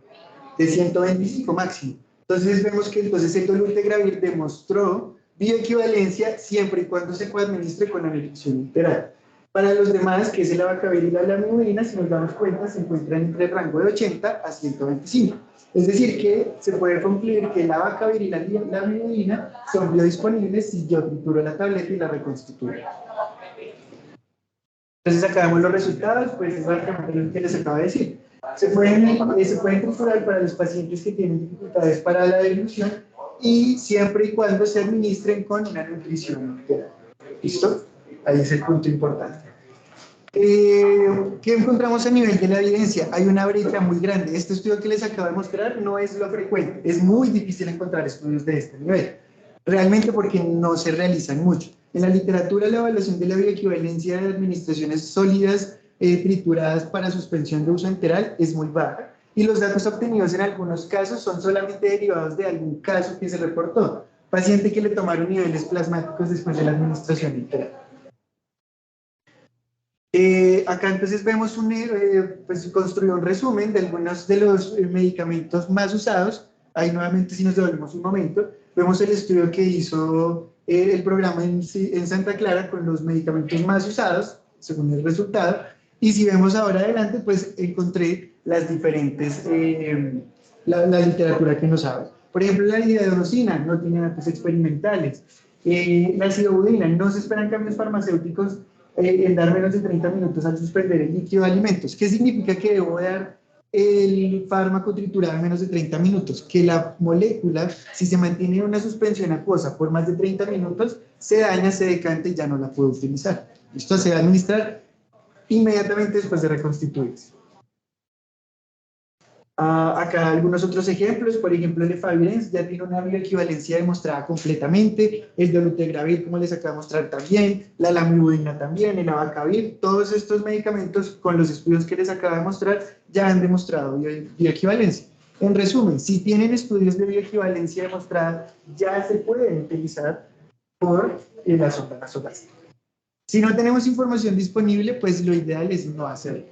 de 125 máximo. Entonces vemos que entonces el dolutegravir demostró bioequivalencia siempre y cuando se coadministre con la nutrición enteral. Para los demás, que es el abacavir y la lamivudina, si nos damos cuenta, se encuentran entre el rango de 80 a 125. Es decir, que se puede concluir que el abacavir y la lamivudina son biodisponibles si yo trituro la tableta y la reconstituyo. Entonces acá vemos los resultados, pues es básicamente lo que les acabo de decir. Se pueden triturar para los pacientes que tienen dificultades para la deglución y siempre y cuando se administren con una nutrición integral. ¿Listo? Ahí es el punto importante. ¿Qué encontramos a nivel de la evidencia? Hay una brecha muy grande. Este estudio que les acabo de mostrar no es lo frecuente. Es muy difícil encontrar estudios de este nivel. Realmente porque no se realizan mucho. En la literatura, la evaluación de la bioequivalencia de administraciones sólidas trituradas para suspensión de uso enteral es muy baja. Y los datos obtenidos en algunos casos son solamente derivados de algún caso que se reportó. Paciente que le tomaron niveles plasmáticos después de la administración enteral. Acá entonces vemos pues construyó un resumen de algunos de los medicamentos más usados. Ahí nuevamente si nos devolvemos un momento, vemos el estudio que hizo el programa en Santa Clara con los medicamentos más usados, según el resultado. Y si vemos ahora adelante, pues encontré las diferentes, la literatura que nos habla. Por ejemplo, la hidroxina no tiene datos experimentales. La acidobudina, no se esperan cambios farmacéuticos en dar menos de 30 minutos al suspender el líquido de alimentos. ¿Qué significa que debo dar el fármaco triturado en menos de 30 minutos? Que la molécula, si se mantiene en una suspensión acuosa por más de 30 minutos, se daña, se decanta y ya no la puedo utilizar. Esto se va a administrar inmediatamente después de reconstituirse. Acá algunos otros ejemplos, por ejemplo el efavirenz ya tiene una bioequivalencia demostrada completamente, el dolutegravir como les acabo de mostrar también, la lamivudina también, el abacavir, todos estos medicamentos con los estudios que les acabo de mostrar ya han demostrado bioequivalencia. En resumen, si tienen estudios de bioequivalencia demostrada, ya se pueden utilizar por la sonda nasogástrica. Si no tenemos información disponible, pues lo ideal es no hacerlo,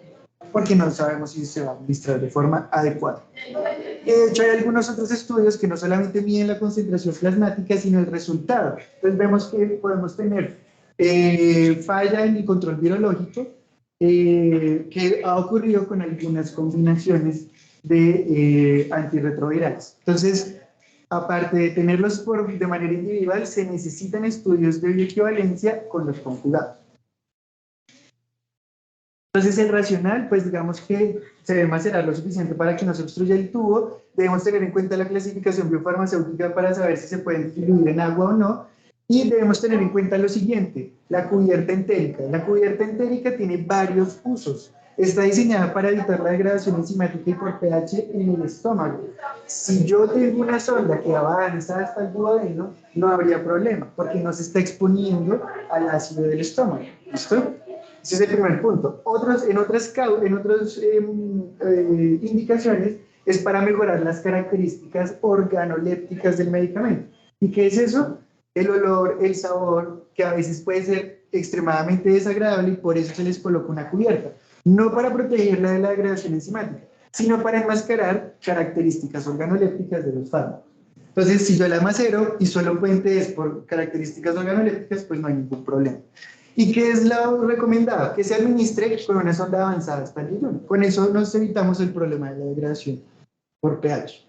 porque no sabemos si se va a administrar de forma adecuada. De hecho, hay algunos otros estudios que no solamente miden la concentración plasmática, sino el resultado. Entonces vemos que podemos tener falla en el control virológico, que ha ocurrido con algunas combinaciones de antirretrovirales. Entonces, aparte de tenerlos de manera individual, se necesitan estudios de bioequivalencia con los conjugados. Entonces el racional, pues digamos que se debe macerar lo suficiente para que no se obstruya el tubo. Debemos tener en cuenta la clasificación biofarmacéutica para saber si se pueden diluir en agua o no. Y debemos tener en cuenta lo siguiente, la cubierta entérica. La cubierta entérica tiene varios usos. Está diseñada para evitar la degradación enzimática y por pH en el estómago. Si yo tengo una sonda que avanza hasta el duodeno, no habría problema, porque no se está exponiendo al ácido del estómago. ¿Listo? Ese es el primer punto. En otras indicaciones es para mejorar las características organolépticas del medicamento. ¿Y qué es eso? El olor, el sabor, que a veces puede ser extremadamente desagradable y por eso se les coloca una cubierta. No para protegerla de la degradación enzimática, sino para enmascarar características organolépticas de los fármacos. Entonces, si yo la macero y solo fuente es por características organolépticas, pues no hay ningún problema. ¿Y qué es lo recomendado? Que se administre con una sonda avanzada hasta el yeyuno. Con eso nos evitamos el problema de la degradación por pH.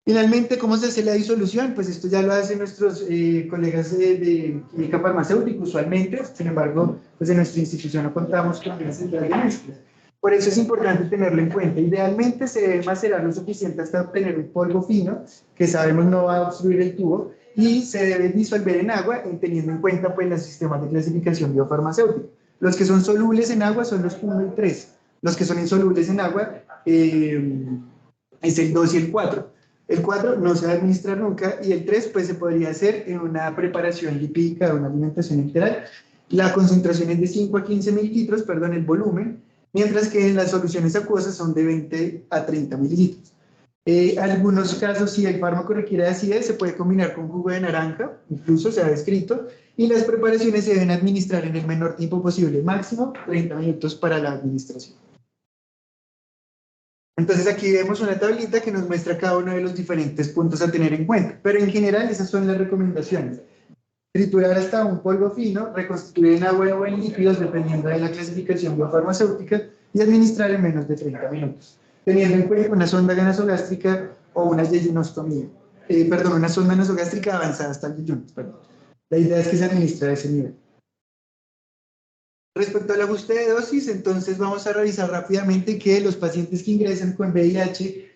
Finalmente, ¿cómo se hace la disolución? Pues esto ya lo hacen nuestros colegas de química farmacéutica usualmente. Sin embargo, pues en nuestra institución no contamos con una central de mezclas. Por eso es importante tenerlo en cuenta. Idealmente se debe macerar lo suficiente hasta obtener un polvo fino, que sabemos no va a obstruir el tubo, y se debe disolver en agua, teniendo en cuenta pues, los sistemas de clasificación biofarmacéutica. Los que son solubles en agua son los 1 y 3. Los que son insolubles en agua es el 2 y el 4. El 4 no se va a administrar nunca y el 3 pues, se podría hacer en una preparación lipídica de una alimentación enteral. La concentración es de 5 a 15 mililitros, perdón, el volumen, mientras que en las soluciones acuosas son de 20 a 30 mililitros. Algunos casos, si el fármaco requiere acidez, se puede combinar con jugo de naranja, incluso se ha descrito, y las preparaciones se deben administrar en el menor tiempo posible, máximo 30 minutos para la administración. Entonces aquí vemos una tablita que nos muestra cada uno de los diferentes puntos a tener en cuenta, pero en general esas son las recomendaciones. Triturar hasta un polvo fino, reconstituir en agua o en líquidos dependiendo de la clasificación biofarmacéutica y administrar en menos de 30 minutos. Teniendo en cuenta una sonda nasogástrica o una yejunostomía. Una sonda nasogástrica avanzada hasta el yeyuno. La idea es que se administre a ese nivel. Respecto al ajuste de dosis, entonces vamos a revisar rápidamente que los pacientes que ingresan con VIH,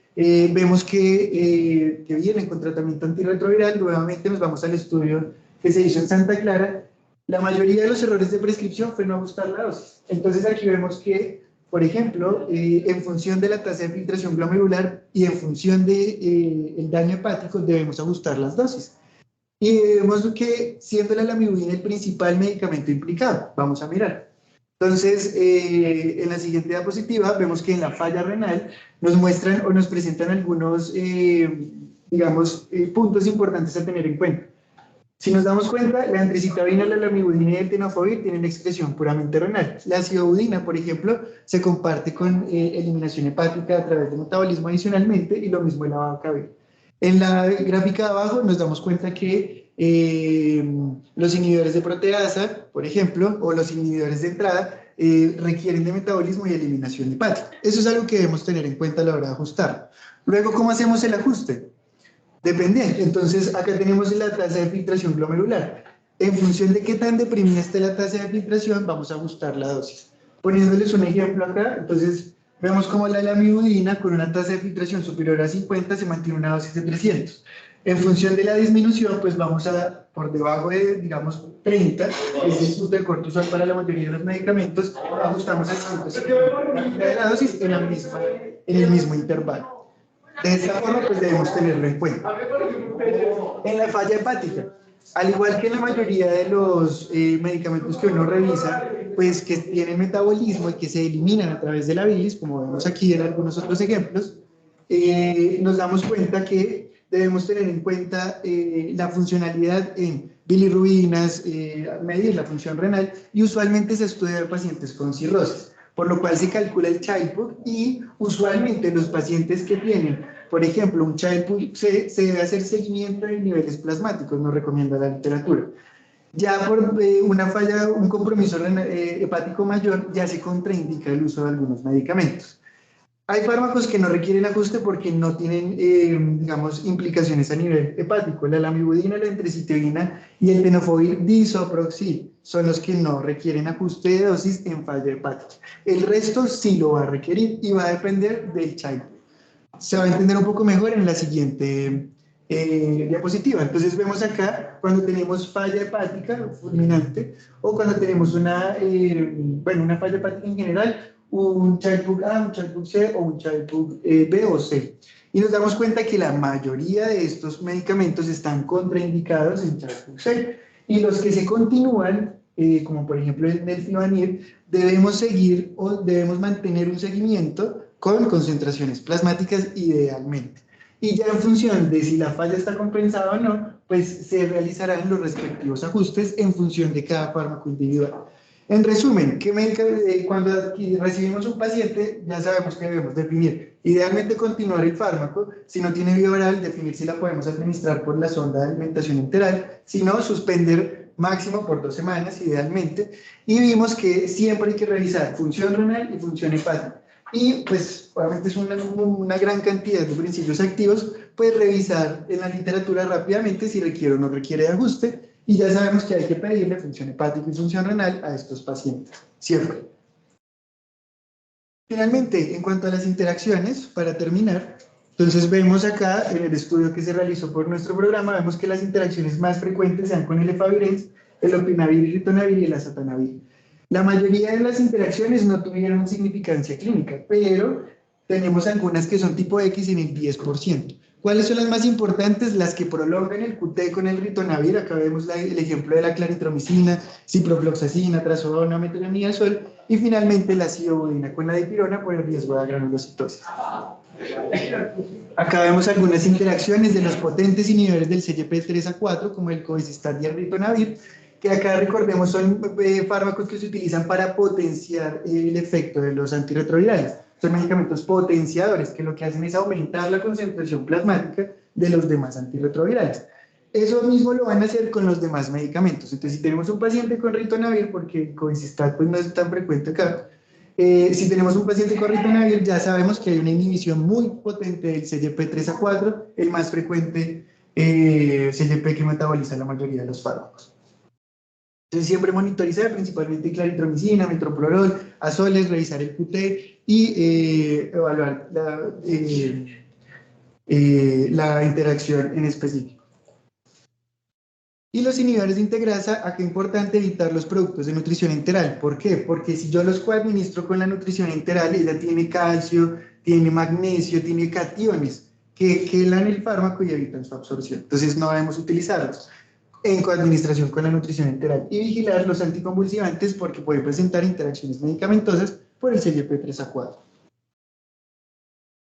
vemos que vienen con tratamiento antirretroviral. Nuevamente nos vamos al estudio que se hizo en Santa Clara La mayoría de los errores de prescripción fue no ajustar la dosis. Entonces aquí vemos que, por ejemplo, en función de la tasa de filtración glomerular y en función de, el daño hepático debemos ajustar las dosis. Y vemos que siendo la lamivudina el principal medicamento implicado, vamos a mirar. Entonces, en la siguiente diapositiva vemos que en la falla renal nos muestran o nos presentan algunos, digamos, puntos importantes a tener en cuenta. Si nos damos cuenta, la antricitabina, la lamivudina y el tenofovir tienen expresión puramente renal. La acidobudina, por ejemplo, se comparte con eliminación hepática a través de metabolismo adicionalmente y lo mismo el lavado cabello. En la gráfica de abajo nos damos cuenta que los inhibidores de proteasa, por ejemplo, o los inhibidores de entrada, requieren de metabolismo y eliminación hepática. Eso es algo que debemos tener en cuenta a la hora de ajustar. Luego, ¿cómo hacemos el ajuste? Dependiente. Entonces, acá tenemos la tasa de filtración glomerular. En función de qué tan deprimida esté la tasa de filtración, vamos a ajustar la dosis. Poniéndoles un ejemplo acá, entonces vemos como la lamivudina con una tasa de filtración superior a 50 se mantiene una dosis de 300. En función de la disminución, pues vamos a, por debajo de, digamos, 30, que es el punto de corte usual para la mayoría de los medicamentos, ajustamos el 150 de la dosis en el mismo intervalo. De esta forma, pues debemos tenerlo en cuenta. En la falla hepática, al igual que en la mayoría de los medicamentos que uno revisa, pues que tienen metabolismo y que se eliminan a través de la bilis, como vemos aquí en algunos otros ejemplos, nos damos cuenta que debemos tener en cuenta la funcionalidad en bilirrubinas, medir la función renal, y usualmente se estudia en pacientes con cirrosis, por lo cual se calcula el Child-Pugh y usualmente los pacientes que tienen, por ejemplo, un Child-Pugh se debe hacer seguimiento de niveles plasmáticos, nos recomienda la literatura. Ya por una falla, un compromiso hepático mayor, ya se contraindica el uso de algunos medicamentos. Hay fármacos que no requieren ajuste porque no tienen, digamos, implicaciones a nivel hepático. La lamivudina, la antricitabina y el tenofovir disoproxil son los que no requieren ajuste de dosis en falla hepática. El resto sí lo va a requerir y va a depender del child. Se va a entender un poco mejor en la siguiente diapositiva. Entonces vemos acá cuando tenemos falla hepática fulminante o cuando tenemos una, bueno, una falla hepática en general, un Child-Pugh A, un Child-Pugh C o un Child-Pugh B o C. Y nos damos cuenta que la mayoría de estos medicamentos están contraindicados en Child-Pugh C. Y los que se continúan, como por ejemplo el Melfluanir, debemos seguir o debemos mantener un seguimiento con concentraciones plasmáticas idealmente. Y ya en función de si la falla está compensada o no, pues se realizarán los respectivos ajustes en función de cada fármaco individual. En resumen, cuando recibimos un paciente, ya sabemos que debemos definir. Idealmente continuar el fármaco, si no tiene vía oral, definir si la podemos administrar por la sonda de alimentación enteral, si no, suspender máximo por 2 semanas, idealmente. Y vimos que siempre hay que revisar función renal y función hepática. Y pues obviamente es una gran cantidad de principios activos, pues revisar en la literatura rápidamente si requiere o no requiere de ajuste. Y ya sabemos que hay que pedirle función hepática y función renal a estos pacientes, siempre. Finalmente, en cuanto a las interacciones, para terminar, entonces vemos acá en el estudio que se realizó por nuestro programa, vemos que las interacciones más frecuentes sean con el efavirenz, el lopinavir, el ritonavir y el azatanavir. La mayoría de las interacciones no tuvieron significancia clínica, pero tenemos algunas que son tipo X en el 10%. ¿Cuáles son las más importantes? Las que prolongan el QT con el ritonavir. Acá vemos el ejemplo de la claritromicina, ciprofloxacina, trazodona, metronidazol, y finalmente la acidobudina con la dipirona por el riesgo de granulocitosis. Acá vemos algunas interacciones de los potentes inhibidores del CYP3A4, como el cobicistat y el ritonavir, que acá recordemos son fármacos que se utilizan para potenciar el efecto de los antirretrovirales. Son medicamentos potenciadores que lo que hacen es aumentar la concentración plasmática de los demás antirretrovirales. Eso mismo lo van a hacer con los demás medicamentos. Entonces, si tenemos un paciente con ritonavir, porque el cobicistat pues, no es tan frecuente acá, si tenemos un paciente con ritonavir, ya sabemos que hay una inhibición muy potente del CYP3A4, el más frecuente CYP que metaboliza la mayoría de los fármacos. Entonces, siempre monitorizar principalmente claritromicina, metoprolol, azoles, revisar el QT y evaluar la interacción en específico. Y los inhibidores de integrasa, acá es importante evitar los productos de nutrición enteral. ¿Por qué? Porque si yo los coadministro con la nutrición enteral, ella tiene calcio, tiene magnesio, tiene cationes que quelan el fármaco y evitan su absorción. Entonces no debemos utilizarlos en coadministración con la nutrición enteral y vigilar los anticonvulsivantes porque pueden presentar interacciones medicamentosas por el CYP3A4.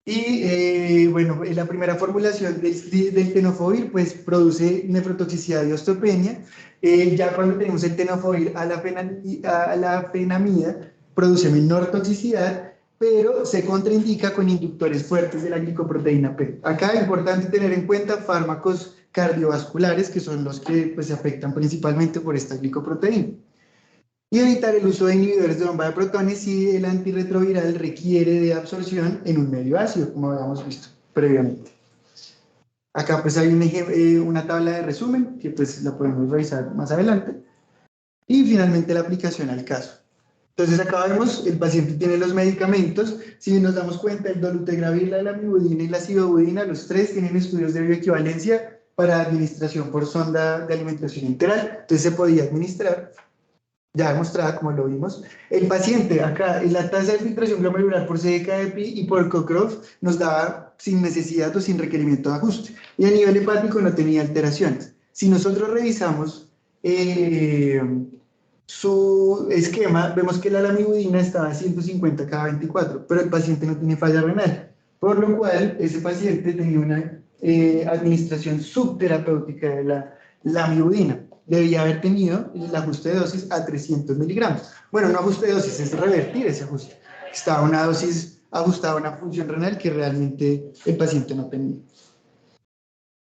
Y bueno, la primera formulación del tenofovir pues produce nefrotoxicidad y osteopenia. Ya cuando tenemos el tenofovir a la fenamida produce menor toxicidad, pero se contraindica con inductores fuertes de la glicoproteína P. Acá es importante tener en cuenta fármacos cardiovasculares, que son los que pues, se afectan principalmente por esta glicoproteína. Y evitar el uso de inhibidores de bomba de protones si el antirretroviral requiere de absorción en un medio ácido, como habíamos visto previamente. Acá pues hay una tabla de resumen que pues la podemos revisar más adelante. Y finalmente la aplicación al caso. Entonces acá vemos, el paciente tiene los medicamentos, si nos damos cuenta, el dolutegravir, la lamivudina y la acidobudina, los tres tienen estudios de bioequivalencia para administración por sonda de alimentación enteral, entonces se podía administrar, ya demostrada como lo vimos. El paciente, acá, la tasa de filtración glomerular por CDKP y por Cockcroft nos daba sin necesidad o sin requerimiento de ajuste, y a nivel hepático no tenía alteraciones. Si nosotros revisamos su esquema, vemos que la lamivudina estaba a 150 cada 24, pero el paciente no tiene falla renal, por lo cual ese paciente tenía una administración subterapéutica de la lamivudina. Debía haber tenido el ajuste de dosis a 300 miligramos. Bueno, no ajuste de dosis, es revertir ese ajuste. Estaba una dosis ajustada a una función renal que realmente el paciente no tenía.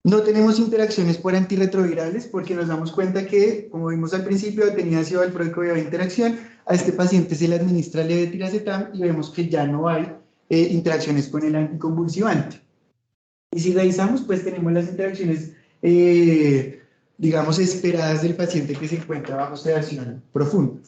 No tenemos interacciones por antirretrovirales porque nos damos cuenta que, como vimos al principio, tenía ácido valproico y había interacción. A este paciente se le administra levetiracetam y vemos que ya no hay interacciones con el anticonvulsivante. Y si revisamos, pues tenemos las interacciones, digamos, esperadas del paciente que se encuentra bajo sedación profunda.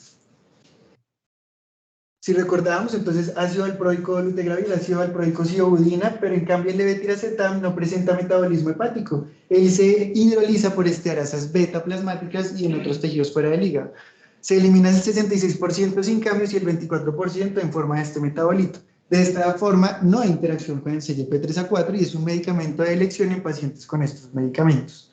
Si recordamos, entonces ácido valproico dolutegravir, ácido valproico acidobudina, pero en cambio el levetiracetam no presenta metabolismo hepático. Él se hidroliza por estearasas beta plasmáticas y en otros tejidos fuera del hígado. Se elimina el 66% sin cambios y el 24% en forma de este metabolito. De esta forma, no hay interacción con el CYP3A4 y es un medicamento de elección en pacientes con estos medicamentos.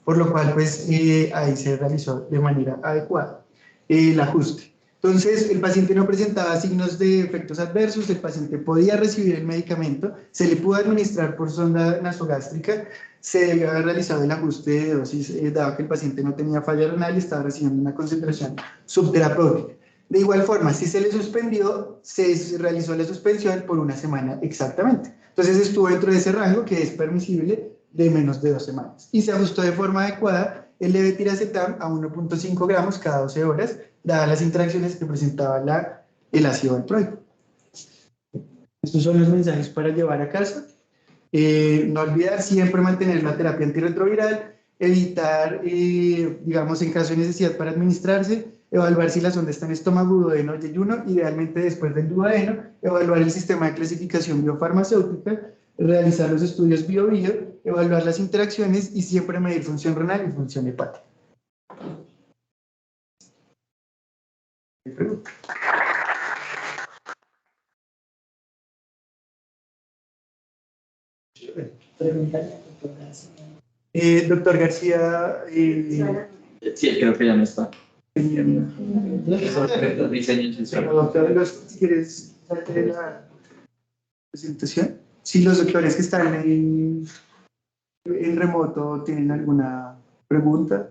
Por lo cual, pues, ahí se realizó de manera adecuada el ajuste. Entonces, el paciente no presentaba signos de efectos adversos, el paciente podía recibir el medicamento, se le pudo administrar por sonda nasogástrica, se debió haber realizado el ajuste de dosis, dado que el paciente no tenía falla renal y estaba recibiendo una concentración subterapéutica. De igual forma, si se le suspendió, se realizó la suspensión por una semana exactamente. Entonces, estuvo dentro de ese rango que es permisible de menos de 2 semanas. Y se ajustó de forma adecuada el levetiracetam a 1.5 gramos cada 12 horas, dadas las interacciones que presentaba el ácido valproico. Estos son los mensajes para llevar a casa. No olvidar siempre mantener la terapia antirretroviral, evitar, digamos, en caso de necesidad para administrarse, evaluar si la sonda está en estómago, duodeno o yeyuno, idealmente después del duodeno, evaluar el sistema de clasificación biofarmacéutica, realizar los estudios bio-bio, evaluar las interacciones y siempre medir función renal y función hepática. Doctor García. Sí, creo que ya no está. Doctor, si quieres darte la presentación. Si los doctores que están en remoto tienen alguna pregunta.